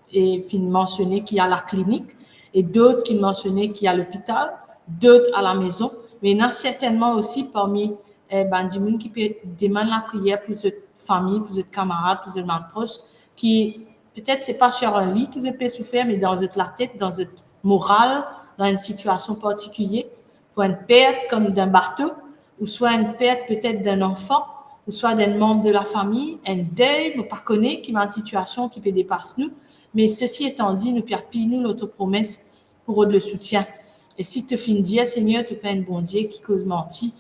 finit mentionné qu'il y a la clinique, et d'autres qui mentionnaient qu'il y a l'hôpital, d'autres à la maison, mais il y en a certainement aussi parmi Bandimoun qui peut demander la prière pour cette famille, pour cette camarade, pour cette membres proches, qui peut-être c'est pas sur un lit qu'ils peuvent souffrir, mais dans la tête, dans une morale, dans une situation particulière, pour une perte comme d'un bateau, ou soit une perte peut-être d'un enfant, ou soit d'un membre de la famille, un deuil, nous pas connaît, qui est une situation qui peut dépasser nous. Mais ceci étant dit, nous pierre-nous notre promesse pour le soutien. Et si tu finis dire, Seigneur, tu es un bon Dieu qui cause mentir,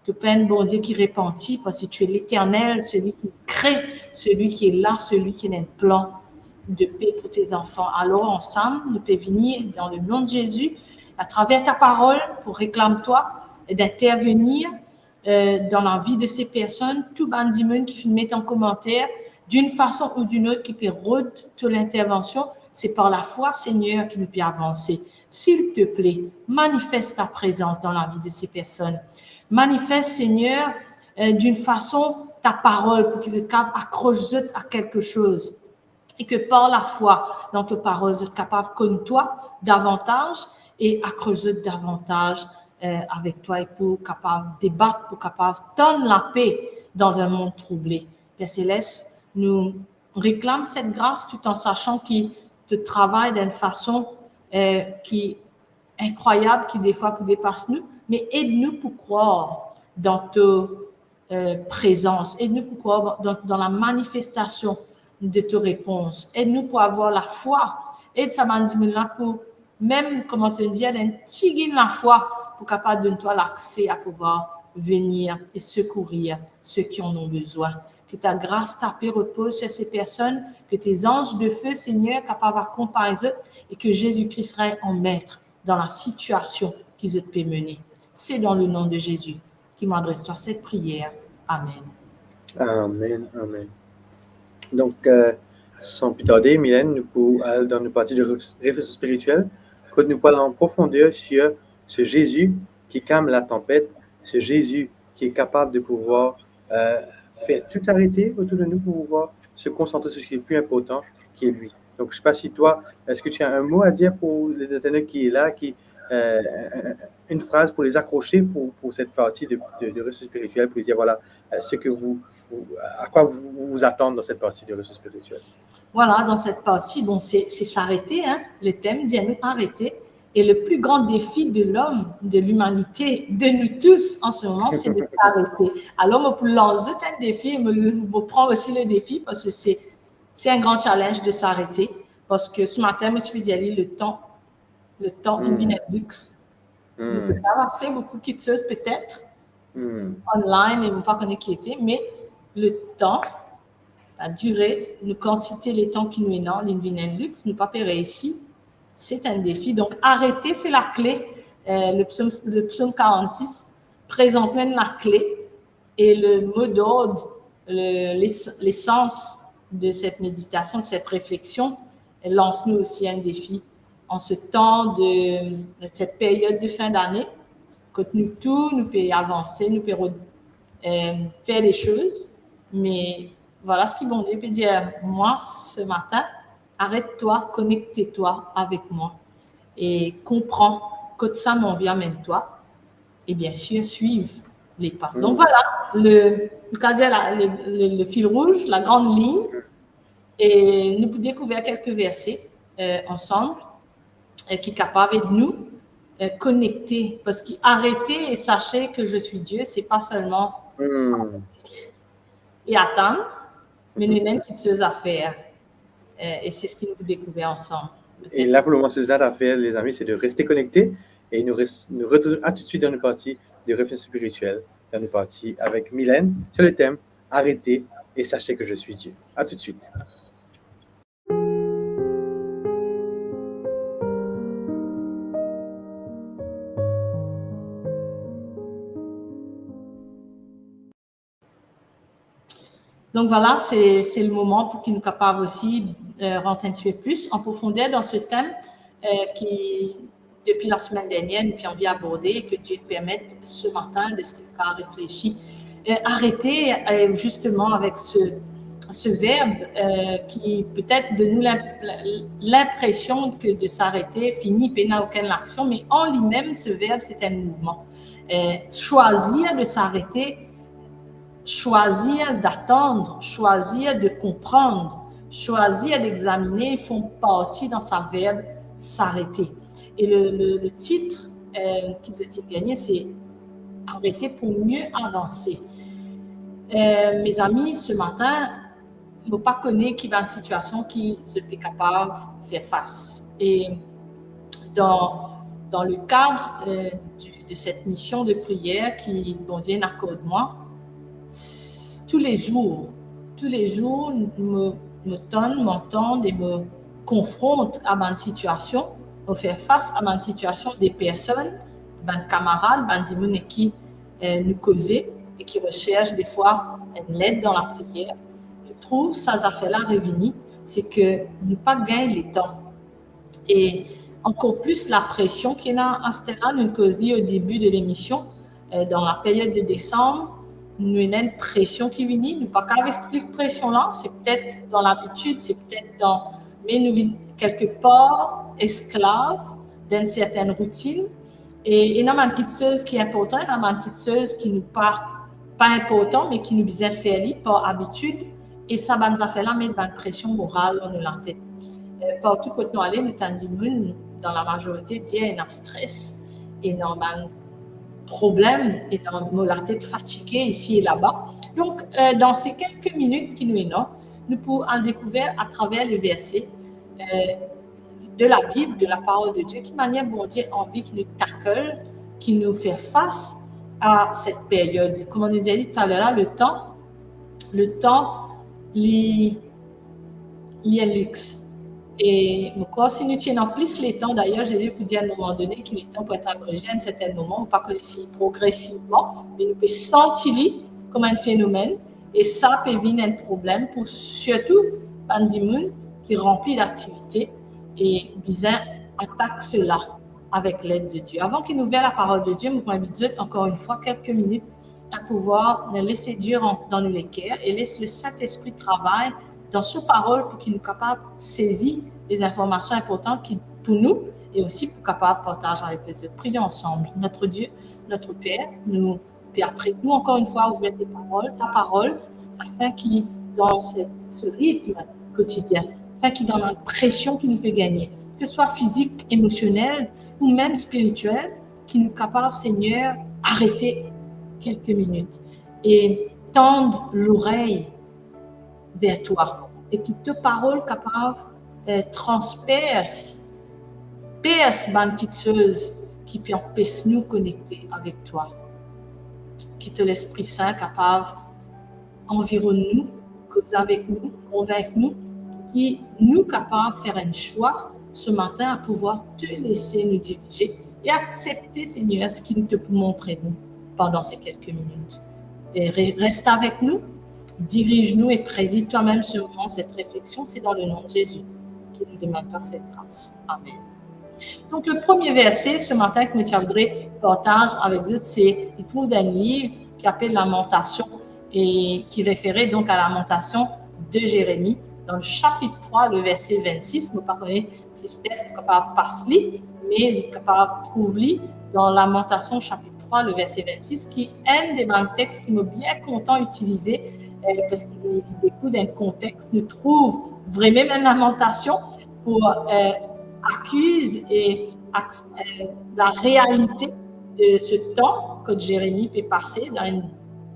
tu es un bon Dieu qui repentit, parce que tu es l'Éternel, celui qui crée, celui qui est là, celui qui a un plan de paix pour tes enfants. Alors, ensemble, nous pouvons venir dans le nom de Jésus, à travers ta parole, pour réclame-toi et d'intervenir dans la vie de ces personnes, tout bandiment qui met en commentaire, d'une façon ou d'une autre, qui peut rôder toute l'intervention, c'est par la foi, Seigneur, qui nous peut avancer. S'il te plaît, manifeste ta présence dans la vie de ces personnes. Manifeste, Seigneur, d'une façon ta parole pour qu'ils soient capables d'accrocher à quelque chose. Et que par la foi dans ta parole, vous êtes capable de connaître toi davantage et accrocher davantage avec toi et pour capable débattre, pour capable donner la paix dans un monde troublé. Père Céleste, nous réclame cette grâce tout en sachant qu'il te travaille d'une façon qui est incroyable, qui des fois dépasse nous, mais aide-nous pour croire dans ta présence, aide-nous pour croire dans la manifestation de tes réponses, aide-nous pour avoir la foi, aide ça là pour même, comment te dire, d'un petit la foi pour capable de toi l'accès à pouvoir venir et secourir ceux qui en ont besoin. que ta grâce, ta paix repose sur ces personnes, que tes anges de feu, Seigneur, capables d'accompagner eux et que Jésus-Christ serait en maître dans la situation qu'ils peuvent mener. C'est dans le nom de Jésus qui m'adresse à cette prière. Amen. Amen, amen. Donc, sans plus tarder, Mylène, nous pouvons aller dans une partie de réflexion spirituelle, que nous parlons en profondeur sur ce Jésus qui calme la tempête, ce Jésus qui est capable de pouvoir faire tout arrêter autour de nous pour pouvoir se concentrer sur ce qui est le plus important, qui est lui. Donc, je ne sais pas si toi, est-ce que tu as un mot à dire pour les internautes qui est là, une phrase pour les accrocher pour cette partie de réflexion spirituelle, pour les dire, voilà, ce que à quoi vous attendre dans cette partie de réflexion spirituelle. Voilà, dans cette partie, bon, c'est s'arrêter, hein. Le thème dit à nous arrêter. Et le plus grand défi de l'homme, de l'humanité, de nous tous en ce moment, c'est de s'arrêter. Alors, moi, pour lancer un défi, je prends aussi le défi parce que c'est un grand challenge de s'arrêter. Parce que ce matin, je me suis dit, le temps, il vient à luxe. On peut pas avancer beaucoup de choses peut-être, online, et ne pas connaître qui était, mais le temps, la durée, la quantité, les temps qui nous est dans l'invinaire luxe, nous pas payer ici. C'est un défi. Donc, arrêter, c'est la clé. Le psaume 46 présente même la clé et le mot d'ordre, l'essence de cette méditation, de cette réflexion, elle lance-nous aussi un défi en ce temps de cette période de fin d'année, que nous pouvons avancer, nous pouvons faire des choses, mais voilà ce qu'ils vont dire. Puis dire, moi, ce matin, arrête-toi, connecte-toi avec moi et comprends que ça m'en vient même toi. Et bien sûr, suivre les pas. Donc voilà, le fil rouge, la grande ligne. Et nous pouvons découvrir quelques versets ensemble qui sont capables de nous connecter. Parce qu'arrêter et sachez que je suis Dieu, c'est pas seulement et attendre, mais nous avons quelque chose à faire. Et c'est ce que nous pouvons découvrir ensemble. Et là, pour le moment, ce que nous avons à faire, les amis, c'est de rester connectés et nous retrouvons tout de suite dans une partie de réflexion spirituelle, dans une partie avec Mylène sur le thème « Arrêtez et sachez que je suis Dieu ». À tout de suite. Donc voilà, c'est le moment pour qu'ils nous capables aussi rentrer un petit peu plus en profondeur dans ce thème qui, depuis la semaine dernière, nous avons aborder et que Dieu te permette ce matin de ce qu'il a réfléchi. Arrêter justement avec ce verbe qui peut-être de nous l'impression que de s'arrêter finit, il n'a aucune action, mais en lui-même, ce verbe, c'est un mouvement. Choisir de s'arrêter, choisir d'attendre, choisir de comprendre, choisir d'examiner font partie dans sa verbe s'arrêter. Et le titre qui vous a gagné, c'est arrêter pour mieux avancer. Mes amis, ce matin, je ne pas connaître qui va une situation qui se fait capable de faire face. Et dans le cadre de cette mission de prière qui, bon Dieu, n'accorde moi, tous les jours, m'entendent et me confrontent à ma situation, me faire face à ma situation des personnes, mes camarades, mes amis qui nous causent et qui recherchent des fois une aide dans la prière. Je trouve ces affaires-là revenir, c'est que nous pas gagner le temps. Et encore plus la pression qu'il y a à ce temps-là, nous nous dit au début de l'émission, dans la période de décembre, nous avons une pression qui vient, nous pas qu'à expliquer pression là, c'est peut-être dans l'habitude, c'est peut-être dans, mais nous vivons quelque part esclaves d'une certaine routine. Et il y a une petite chose qui est importante, il y a une petite chose qui nous pas important, mais qui nous bien faire par habitude. Et ça va nous faire là mettre une pression morale dans la tête. Partout où nous allons, nous avons dans la majorité il y a un stress et dans problème et dans la tête fatiguée ici et là-bas. Donc, dans ces quelques minutes qui nous sont, nous pouvons en découvrir à travers les versets de la Bible, de la parole de Dieu, qui manière bon Dieu envie qui nous tackle, qui nous fait face à cette période. Comme on nous a dit tout à l'heure, le temps le temps, il y a luxe. Et encore, si nous tenons plus les temps, d'ailleurs, Jésus peut dire à un moment donné qu'il est temps pour être abrégé à un certain moment, pas que si progressivement, mais nous pouvons sentir comme un phénomène, et ça peut venir un problème pour surtout Bandimoun qui remplit l'activité et bien attaque cela avec l'aide de Dieu. Avant qu'il nous verse la parole de Dieu, nous pouvons inviter encore une fois quelques minutes à pouvoir laisser Dieu dans nos cœurs et laisser le Saint-Esprit travailler dans ce parole pour qu'il nous capable de saisir les informations importantes pour nous et aussi pour capable de partager avec les autres. Prions ensemble. Notre Dieu, notre Père, puis après, nous encore une fois, ouvrir ta parole, afin qu'il, dans ce rythme quotidien, afin qu'il donne l'impression qu'il nous peut gagner, que ce soit physique, émotionnel ou même spirituel, qu'il nous capable, Seigneur, arrêter quelques minutes et tendre l'oreille vers toi et que ta parole capable transperce banquiteuse qui peut empêcher nous connecter avec toi. Que l'Esprit Saint capable environne nous, cause avec nous, convaincre nous, qui nous capable de faire un choix ce matin à pouvoir te laisser nous diriger et accepter, Seigneur, ce qu'il te peut montrer nous pendant ces quelques minutes. Et reste avec nous, dirige-nous et préside toi-même ce moment, cette réflexion. C'est dans le nom de Jésus qui nous demande par cette grâce. Amen. Donc, le premier verset ce matin que je voudrais partager avec vous, c'est, il trouve dans un livre qui s'appelle Lamentation et qui référait donc à la Lamentation de Jérémie. Dans le chapitre 3, le verset 26, vous ne connaissez pas si Steph est capable de passer, mais vous êtes capable de trouver dans Lamentation chapitre 3, le verset 26, qui est un des textes qui m'a bien content d'utiliser parce qu'il découle d'un contexte. Nous trouvons vraiment une lamentation pour accuse et la réalité de ce temps que Jérémie peut passer dans une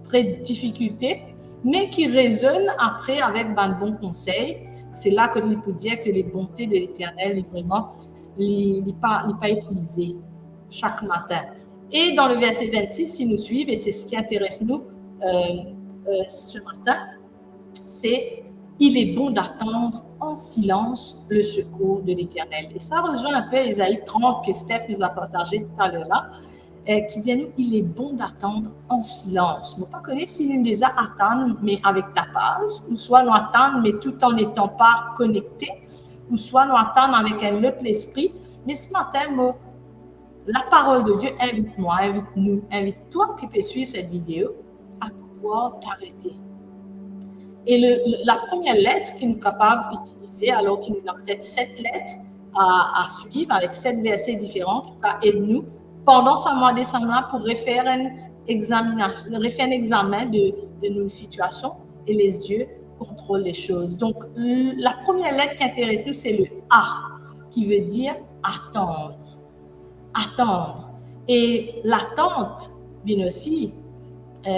vraie difficulté, mais qui résonne après avec un bon conseil. C'est là que il peut dire que les bontés de l'Éternel, vraiment, il n'est pas épuisé chaque matin. Et dans le verset 26, si nous suivons, et c'est ce qui intéresse nous ce matin, c'est « Il est bon d'attendre en silence le secours de l'Éternel ». Et ça rejoint un peu Ésaïe 30 que Steph nous a partagé tout à l'heure là, qui dit à nous « Il est bon d'attendre en silence ». Vous ne connaissez pas si nous les attendre, mais avec ta pause, ou soit nous attendre, mais tout en n'étant pas connectés, ou soit nous attendre avec un autre esprit. Mais ce matin, la parole de Dieu invite-moi, invite-nous, invite-toi qui peux suivre cette vidéo à pouvoir t'arrêter. Et la première lettre qu'il nous est capable d'utiliser, alors qu'il nous a peut-être 7 lettres à suivre avec 7 versets différents qui va aider nous pendant ce mois de décembre pour refaire un examen de nos situations et les dieux contrôlent les choses. Donc, la première lettre qui intéresse nous, c'est le A, qui veut dire attendre. Attendre. Et l'attente vient aussi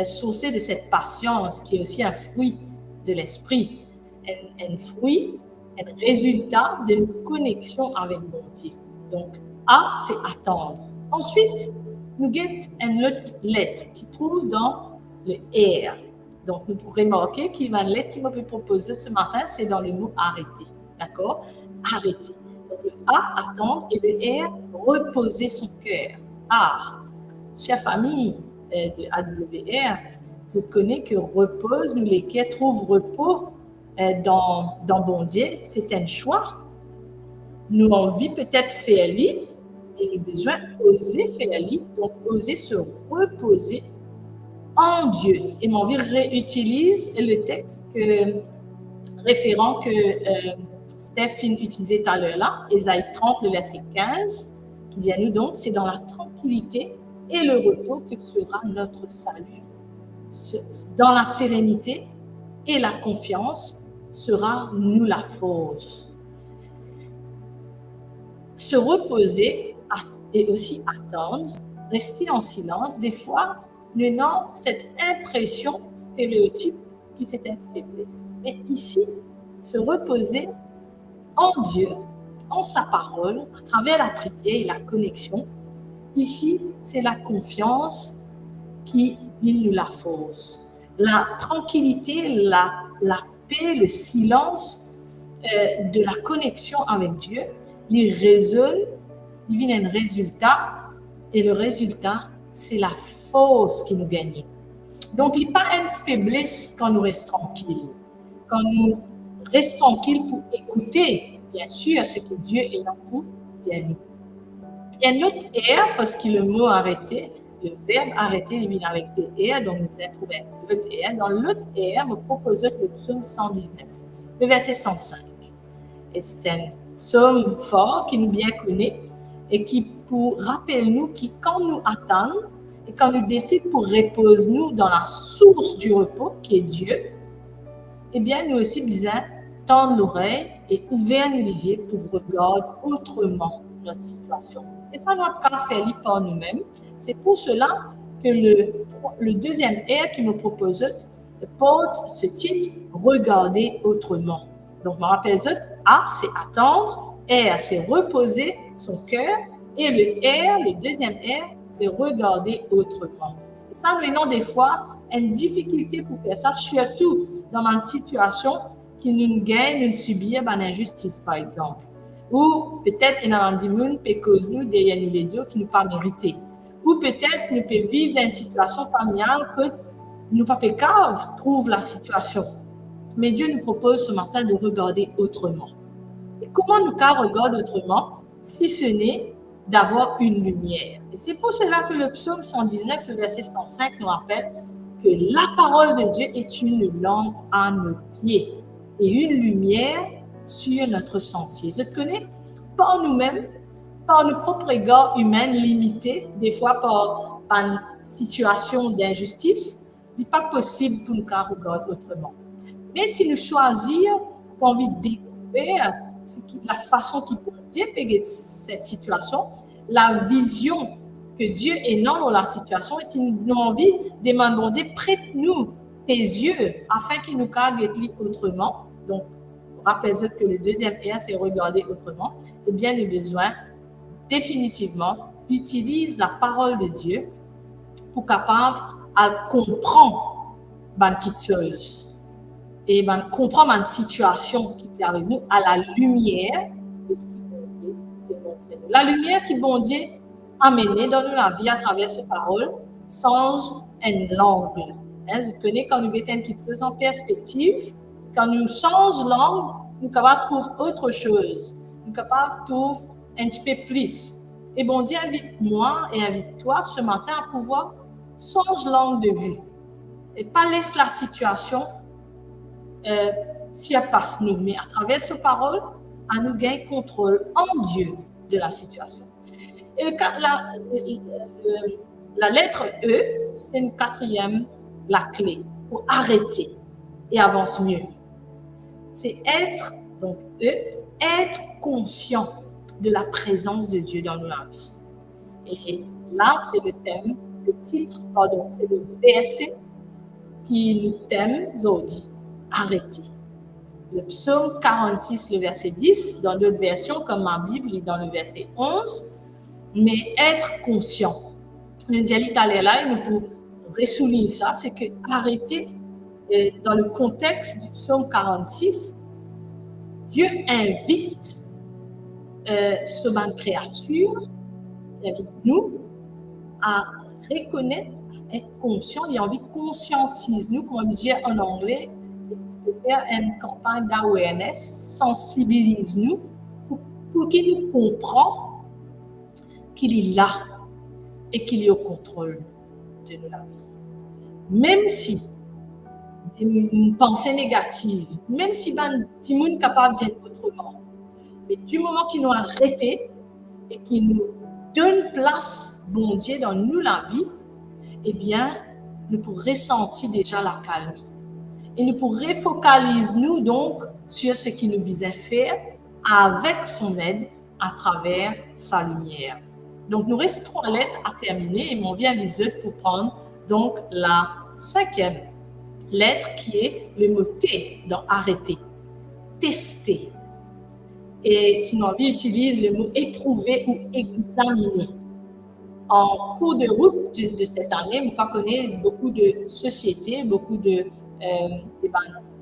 sourcer de cette patience qui est aussi un fruit de l'esprit, un fruit, un résultat d'une connexion avec mon Dieu. Donc, A, c'est attendre. Ensuite, nous guettons une autre lettre qui trouve dans le R. Donc, nous pourrons remarquer qu'il y a une lettre qui m'a proposée ce matin, c'est dans le mot arrêter. D'accord? Arrêter. Donc, le A, attendre, et le R, reposer son cœur. Ah, chère famille de AWR, je connais que repose, nous les qui trouvent repos dans bon Dieu, c'est un choix. Nous envie peut-être faire lui et nous besoin oser faire lui, donc oser se reposer en Dieu. Et mon vie réutilise le texte référent que Stéphane utilisait tout à l'heure là, Ésaïe 30, le verset 15, qui dit à nous donc, c'est dans la tranquillité et le repos que sera notre salut. Dans la sérénité et la confiance sera nous la force. Se reposer et aussi attendre, rester en silence, des fois, nous avons cette impression stéréotype que c'est une faiblesse. Mais ici, se reposer en Dieu, en sa parole, à travers la prière et la connexion, ici, c'est la confiance qui nous la force. la tranquillité, la paix, le silence de la connexion avec Dieu, il résonne, il vient un résultat, et le résultat, c'est la force qui nous gagne. Donc, il n'y a pas une faiblesse quand nous restons tranquilles. Quand nous restons tranquilles pour écouter, bien sûr, ce que Dieu est là pour dire à nous. Il y a un autre R, parce que le mot arrêter, le verbe arrêter, il vient avec deux R, donc nous avons trouvé l'autre R. Dans l'autre R, me propose le psaume 119, le verset 105. Et c'est un psaume fort qui nous bien connaît et qui pour rappeler nous que quand nous attendons et quand nous décidons pour reposer nous dans la source du repos qui est Dieu, eh bien nous aussi besoin tendre l'oreille et ouvrir nos yeux pour regarder autrement notre situation. Et ça, nous avons qu'à faire par nous-mêmes. C'est pour cela que le deuxième R qui me propose porte ce titre « Regarder autrement ». Donc, je me rappelle, A, c'est attendre, R, c'est reposer son cœur, et le deuxième R, c'est regarder autrement. Et ça, nous avons des fois une difficulté pour faire ça, surtout dans une situation qui nous gagne, nous subir une injustice, par exemple. Ou peut-être il y a des gens qui cause nous derrière nous les deux qui nous pas mérité. Ou peut-être nous pouvons vivre dans une situation familiale que nous pas pécave trouve la situation. Mais Dieu nous propose ce matin de regarder autrement. Et comment nous regarder autrement si ce n'est d'avoir une lumière? Et c'est pour cela que le psaume 119, le verset 105 nous rappelle que la parole de Dieu est une lampe à nos pieds et une lumière sur notre sentier. Je te connais par nous-mêmes, par nos propres regards humains limités, des fois par une situation d'injustice, il n'est pas possible pour nous regarder autrement. Mais si nous choisissons pour envie de découvrir la façon qui peut Dieu payer cette situation, la vision que Dieu est dans la situation, et si nous avons envie de demander, Dieu, prête-nous tes yeux afin qu'il nous regarde autrement. Donc, rappelez-vous que le deuxième R, c'est regarder autrement. Eh bien, le besoin, définitivement, utilise la parole de Dieu pour capable à comprendre quelque chose et comprendre une situation qui peut arriver nous à la lumière de ce qui bon Dieu démontre nous. La lumière qui bon Dieu a mené dans la vie à travers cette parole change un angle. Vous connaissez quand nous mettons une petite chose en perspective, quand nous changeons l'angle, nous sommes capables de trouver autre chose. Nous sommes capables de trouver un petit peu plus. Et bon Dieu invite moi et invite toi ce matin à pouvoir changer l'angle de vue. Et pas laisser la situation surpasse nous, mais à travers cette parole, à nous gagner contrôle en Dieu de la situation. Et la lettre E, c'est une quatrième, la clé pour arrêter et avancer mieux. C'est être, donc E, être conscient de la présence de Dieu dans nos vies. Et là, c'est le thème, le titre, pardon, c'est le verset qui nous thème aujourd'hui. Arrêter. Le psaume 46, le verset 10, dans d'autres versions, comme ma Bible, dans le verset 11, mais être conscient. Le dialecte là, et nous pouvons ressouligner ça, c'est que arrêter, dans le contexte du psaume 46, Dieu invite ce ban créature, il invite nous à reconnaître, à être conscient, il a envie de conscientiser nous, comme on dit en anglais, de faire une campagne d'awareness, sensibilise nous pour qu'il nous comprenne qu'il est là et qu'il est au contrôle de notre vie. Même si une pensée négative, même si tout le monde est capable de dire autrement, mais du moment qu'il nous a arrêté et qu'il nous donne place, bon Dieu, dans nous la vie, eh bien, nous pourrons ressentir déjà la calme. Et nous pourrons refocaliser nous donc sur ce qu'il nous besoin faire avec son aide à travers sa lumière. Donc, nous reste 3 lettres à terminer et on vient viser pour prendre donc la 5e lettre qui est le mot T dans arrêter, tester. Et sinon, on utilise le mot éprouver ou examiner. En cours de route de cette année, je connais beaucoup de sociétés, beaucoup de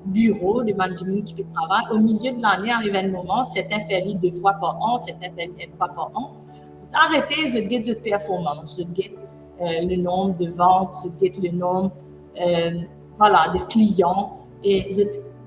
bureaux, de gens qui travaillent. Au milieu de l'année, arrive un moment, certains font 2 fois par an, certains font 1 fois par an. Arrêtez, je guette de performance, je guette le nombre de ventes, je guette le nombre de clients et je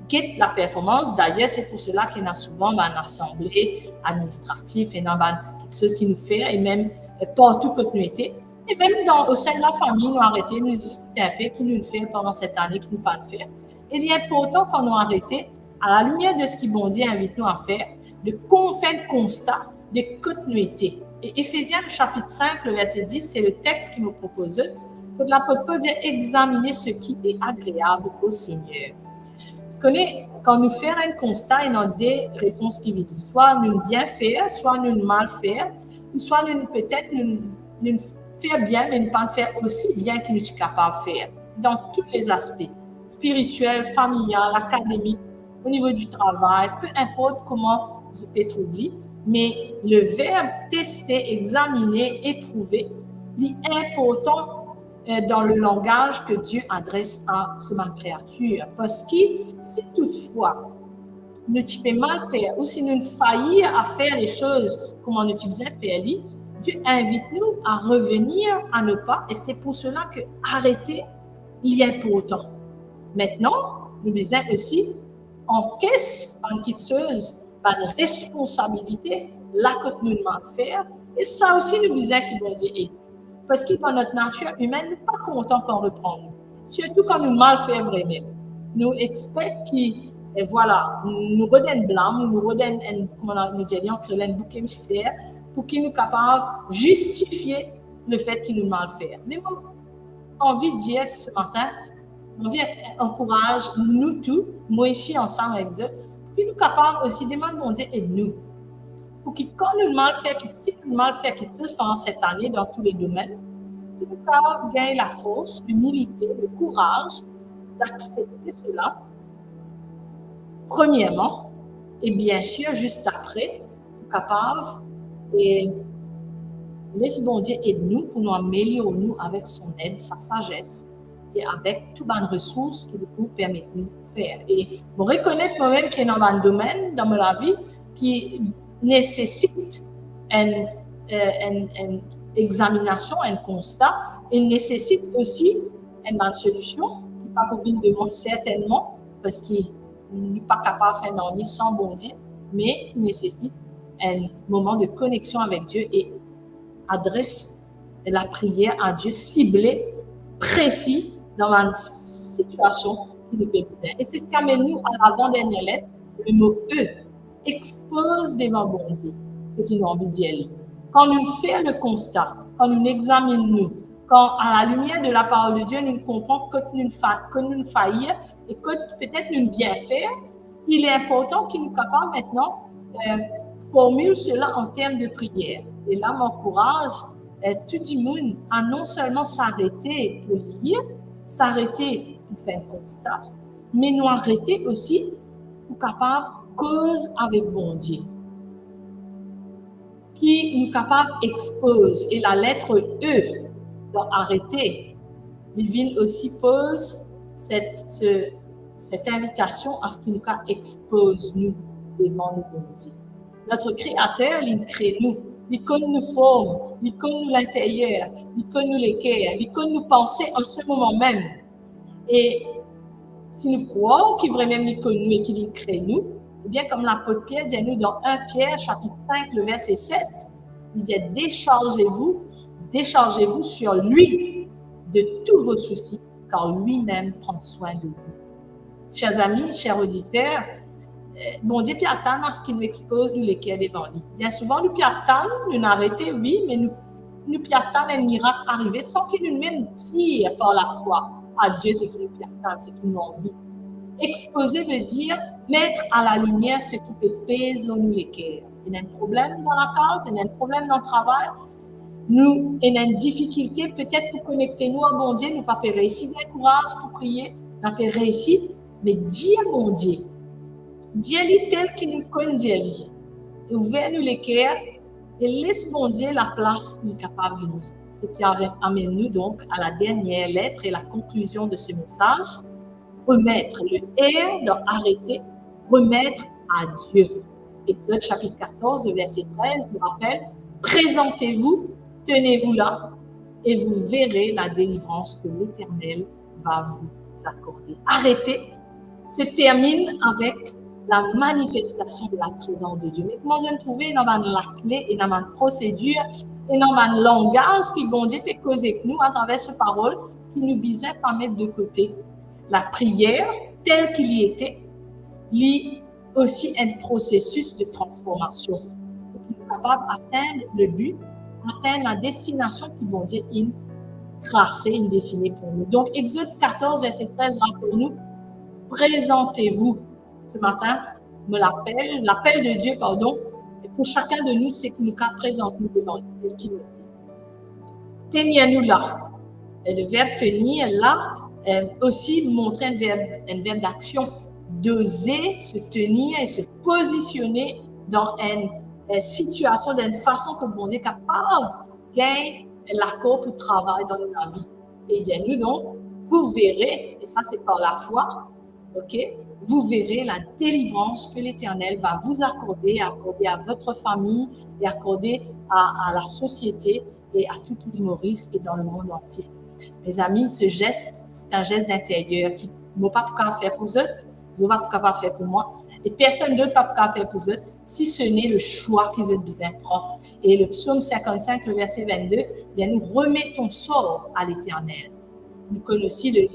guette la performance. D'ailleurs, c'est pour cela qu'il y a souvent une assemblée administrative et quelque chose qui nous fait, et même partout que nous étions. Et même au sein de la famille, nous arrêtons, nous discuter un peu qui nous le fait pendant cette année, qui nous pas le faire. Et il est important quand nous arrêtons, à la lumière de ce qui bon Dieu invite nous à faire, de faire le constat de que nous étions. Et Éphésiens chapitre 5, le verset 10, c'est le texte qui nous propose que l'apôtre Paul dit examiner ce qui est agréable au Seigneur. Vous connaissez, quand nous faisons un constat, il y a des réponses qui viennent. Soit nous bien faire, soit nous mal faire, soit nous peut-être nous faire bien, mais ne pas faire aussi bien que nous sommes capables de faire, dans tous les aspects, spirituels, familial, académiques, au niveau du travail, peu importe comment je peux trouver. Mais le verbe tester, examiner, éprouver, est important dans le langage que Dieu adresse à ce mal créature. Parce que si toutefois nous pouvons mal faire ou si nous faillissons à faire les choses comme on utilisait faire, Dieu invite nous à revenir à nos pas et c'est pour cela que arrêter est important. Maintenant, nous disons aussi en caisse en quelque chose une responsabilité là que nous devons faire et ça aussi nous disons qu'ils vont dire parce que dans notre nature humaine nous ne sommes pas contents qu'on reprend nous surtout quand nous mal fait vraiment nous expectons qui nous redonnent blâme nous redonnent comment nous disons un bouc émissaire pour qu'ils nous capables de justifier le fait qu'ils nous mal faire mais moi envie de dire que ce matin on vient encourage nous tous moi ici ensemble avec eux qui nous capables aussi de demander mon Dieu et nous pour que quand nous mal fait quelque chose pendant cette année dans tous les domaines que nous capables gagner la force, l'humilité, le courage d'accepter cela premièrement et bien sûr juste après nous capables et laisse bon Dieu aide-nous pour nous améliorer nous avec son aide, sa sagesse et avec toutes les ressources qui nous permettent de faire. Et je reconnais moi-même qu'il y a dans un domaine dans ma vie qui nécessite une examination, un constat, et nécessite aussi une solution qui n'est pas pour venir de moi certainement, parce qu'il n'est pas capable de faire un sans bon Dieu, mais qui nécessite un moment de connexion avec Dieu et adresse la prière à Dieu ciblée, précis, dans une situation qui nous fait besoin. Et c'est ce qui amène nous à l'avant-dernière lettre, le mot « E », expose devant bon Dieu, ce qui nous envie de dire. Quand nous faisons le constat, quand nous examinons nous, quand à la lumière de la parole de Dieu, nous comprenons que nous faillissons et que peut-être nous bien faire, il est important qu'il nous capable maintenant formule cela en termes de prière. Et là, m'encourage tout le monde à non seulement s'arrêter pour lire, s'arrêter pour faire un constat, mais nous arrêter aussi pour capable cause avec bon Dieu, qui nous capable expose. Et la lettre E dans arrêter, Livine aussi pose cette invitation à ce qu'il nous expose nous devant nous bon Dieu. Notre Créateur, il crée nous. Il connaît nous formes, il connaît nous l'intérieur, il connaît nous les cœurs, il connaît nous penser en ce moment même. Et si nous croyons qu'il vraiment il connaît nous et qu'il crée nous, eh bien comme l'apôtre Pierre dit nous dans 1 Pierre chapitre 5 le verset 7, il dit déchargez-vous sur lui de tous vos soucis, car lui-même prend soin de vous. Chers amis, chers auditeurs, bon Dieu, puis attendre à ce qu'il nous expose, nous les cœurs devant lui. Bien souvent, nous puis attendre, nous arrêter, oui, mais nous puis attendre un miracle arriver sans qu'il nous même dire par la foi à Dieu ce qu'il nous puis attendre, ce qu'il nous envie. Exposer veut dire mettre à la lumière ce qui peut peser dans nous les cœurs. Il y a un problème dans la case, il y a un problème dans le travail. Nous, il y a une difficulté peut-être pour connecter nous à bon Dieu, nous ne pas réussir, bien courage pour prier, nous pas réussir, mais dire bon Dieu. Dieu tel qu'il nous connaît Dieu. Ouvert nous les cœurs et laisse bon Dieu la place pour être capable de venir. Ce qui amène nous donc à la dernière lettre et la conclusion de ce message. Remettre le R dans arrêter, remettre à Dieu. Exode chapitre 14, verset 13 nous rappelle, présentez-vous, tenez-vous là, et vous verrez la délivrance que l'Éternel va vous accorder. Arrêter se termine avec la manifestation de la présence de Dieu. Mais comment je trouver dans la clé et dans la procédure et dans le langage que bon Dieu peut causer avec nous à travers cette parole qui nous bisait pas mettre de côté. La prière, telle qu'il y était, lit aussi un processus de transformation pour qu'il soit capable d'atteindre le but, atteindre la destination que bon Dieu a tracée, a dessinée pour nous. Donc, Exode 14, verset 13, rappelle-nous, présentez-vous. Ce matin, l'appel de Dieu, et pour chacun de nous, c'est que nous présentons devant lui, qui nous dit. Tenez-nous là. Et le verbe tenir là, aussi montrer un verbe d'action, d'oser se tenir et se positionner dans une situation, d'une façon que bon Dieu est capable de gagner l'accord pour travailler dans la vie. Et dis-nous donc, vous verrez, et ça c'est par la foi, ok, vous verrez la délivrance que l'Éternel va vous accorder à votre famille et accorder à la société et à tout l'humorisme et dans le monde entier. Mes amis, ce geste, c'est un geste d'intérieur qui ne pas capable faire pour eux, ils ne pas capable faire pour moi, et personne d'autre pas capable faire pour eux, si ce n'est le choix qu'ils ont besoin de prendre. Et le psaume 55, le verset 22, il nous remet ton sort à l'Éternel. Nous connaissons aussi le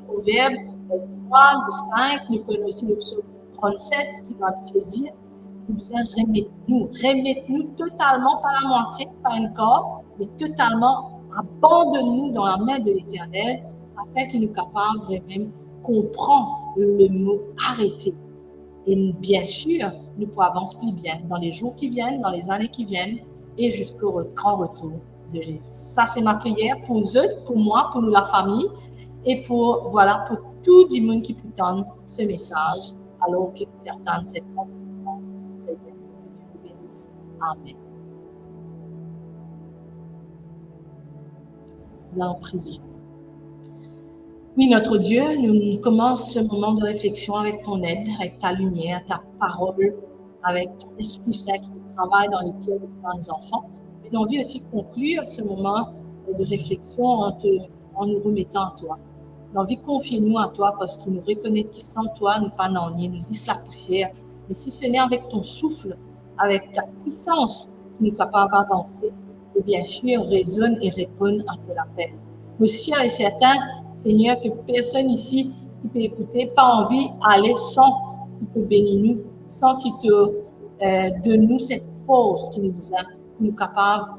proverbe 3 ou 5, nous connaissons aussi le psaume 37 qui va dire, nous besoin remettez-nous totalement, pas la moitié, pas encore, mais totalement abandonne-nous dans la main de l'Éternel afin qu'il nous capable vraiment comprendre le mot arrêter. Et bien sûr, nous pouvons avancer plus bien dans les jours qui viennent, dans les années qui viennent et jusqu'au grand retour de Jésus. Ça, c'est ma prière pour eux, pour moi, pour nous, la famille et pour tout le monde qui peut entendre ce message alors que nous attendons cette conférence. Très bien. Que Dieu vous bénisse. Amen. Nous allons prier. Oui, notre Dieu, nous commençons ce moment de réflexion avec ton aide, avec ta lumière, ta parole, avec ton Esprit Saint qui travaille dans les cœurs de nos enfants. Mais nous avons envie aussi de conclure ce moment de réflexion en nous remettant à toi. Nous avons envie de confier nous à toi parce qu'il nous reconnaît que sans toi, nous pas n'en nous hisse la poussière. Mais si ce n'est avec ton souffle, avec ta puissance, que nous sommes capables d'avancer, et bien sûr, résonne et répond à ton appel. Aussi, il est certain, Seigneur, que personne ici qui peut écouter, pas envie d'aller sans qu'il te bénisse nous, sans qu'il te donne nous cette force qui nous a, qui nous capable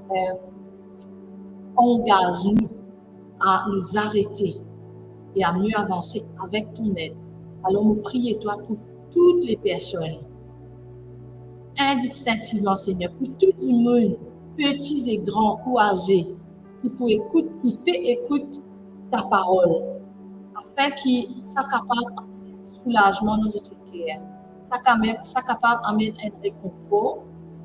engage nous à nous arrêter et à mieux avancer avec ton aide. Alors, nous prions toi pour toutes les personnes, indistinctivement, Seigneur, pour tout le monde, petits et grands ou âgés, qui peut écouter ta parole, afin qu'ils soient capables de soulagement dans notre cœur, soient capables d'amener un réconfort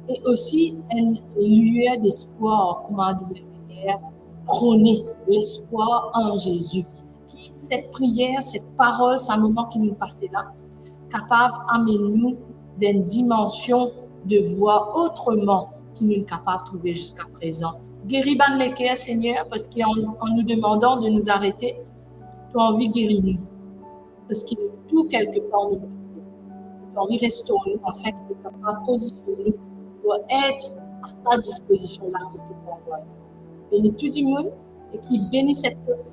et aussi une lueur d'espoir, comme à manière, prôner l'espoir en Jésus. Cette prière, cette parole, ce moment qui nous passe là, capable d'amener nous d'une dimension de voir autrement qu'il nous est capable de trouver jusqu'à présent. Guéris ban les cœurs, Seigneur, parce qu'en nous demandant de nous arrêter, tu as envie de guérir nous. Parce qu'il y a tout quelque part nous briser. Tu as envie de restaurer nous afin que nous soyons capables de positionner pour être à ta disposition là que tu envoies. Bénis tout le monde et qui bénit ce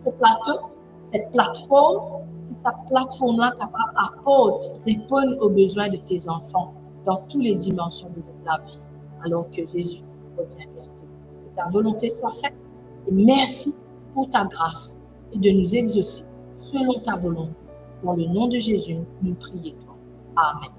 plateau, cette plateforme, qui cette plateforme-là capable d'apporter, répondre aux besoins de tes enfants dans toutes les dimensions de la vie. Alors que Jésus revient bientôt. Que ta volonté soit faite et merci pour ta grâce et de nous exaucer selon ta volonté. Dans le nom de Jésus, nous prions. Amen.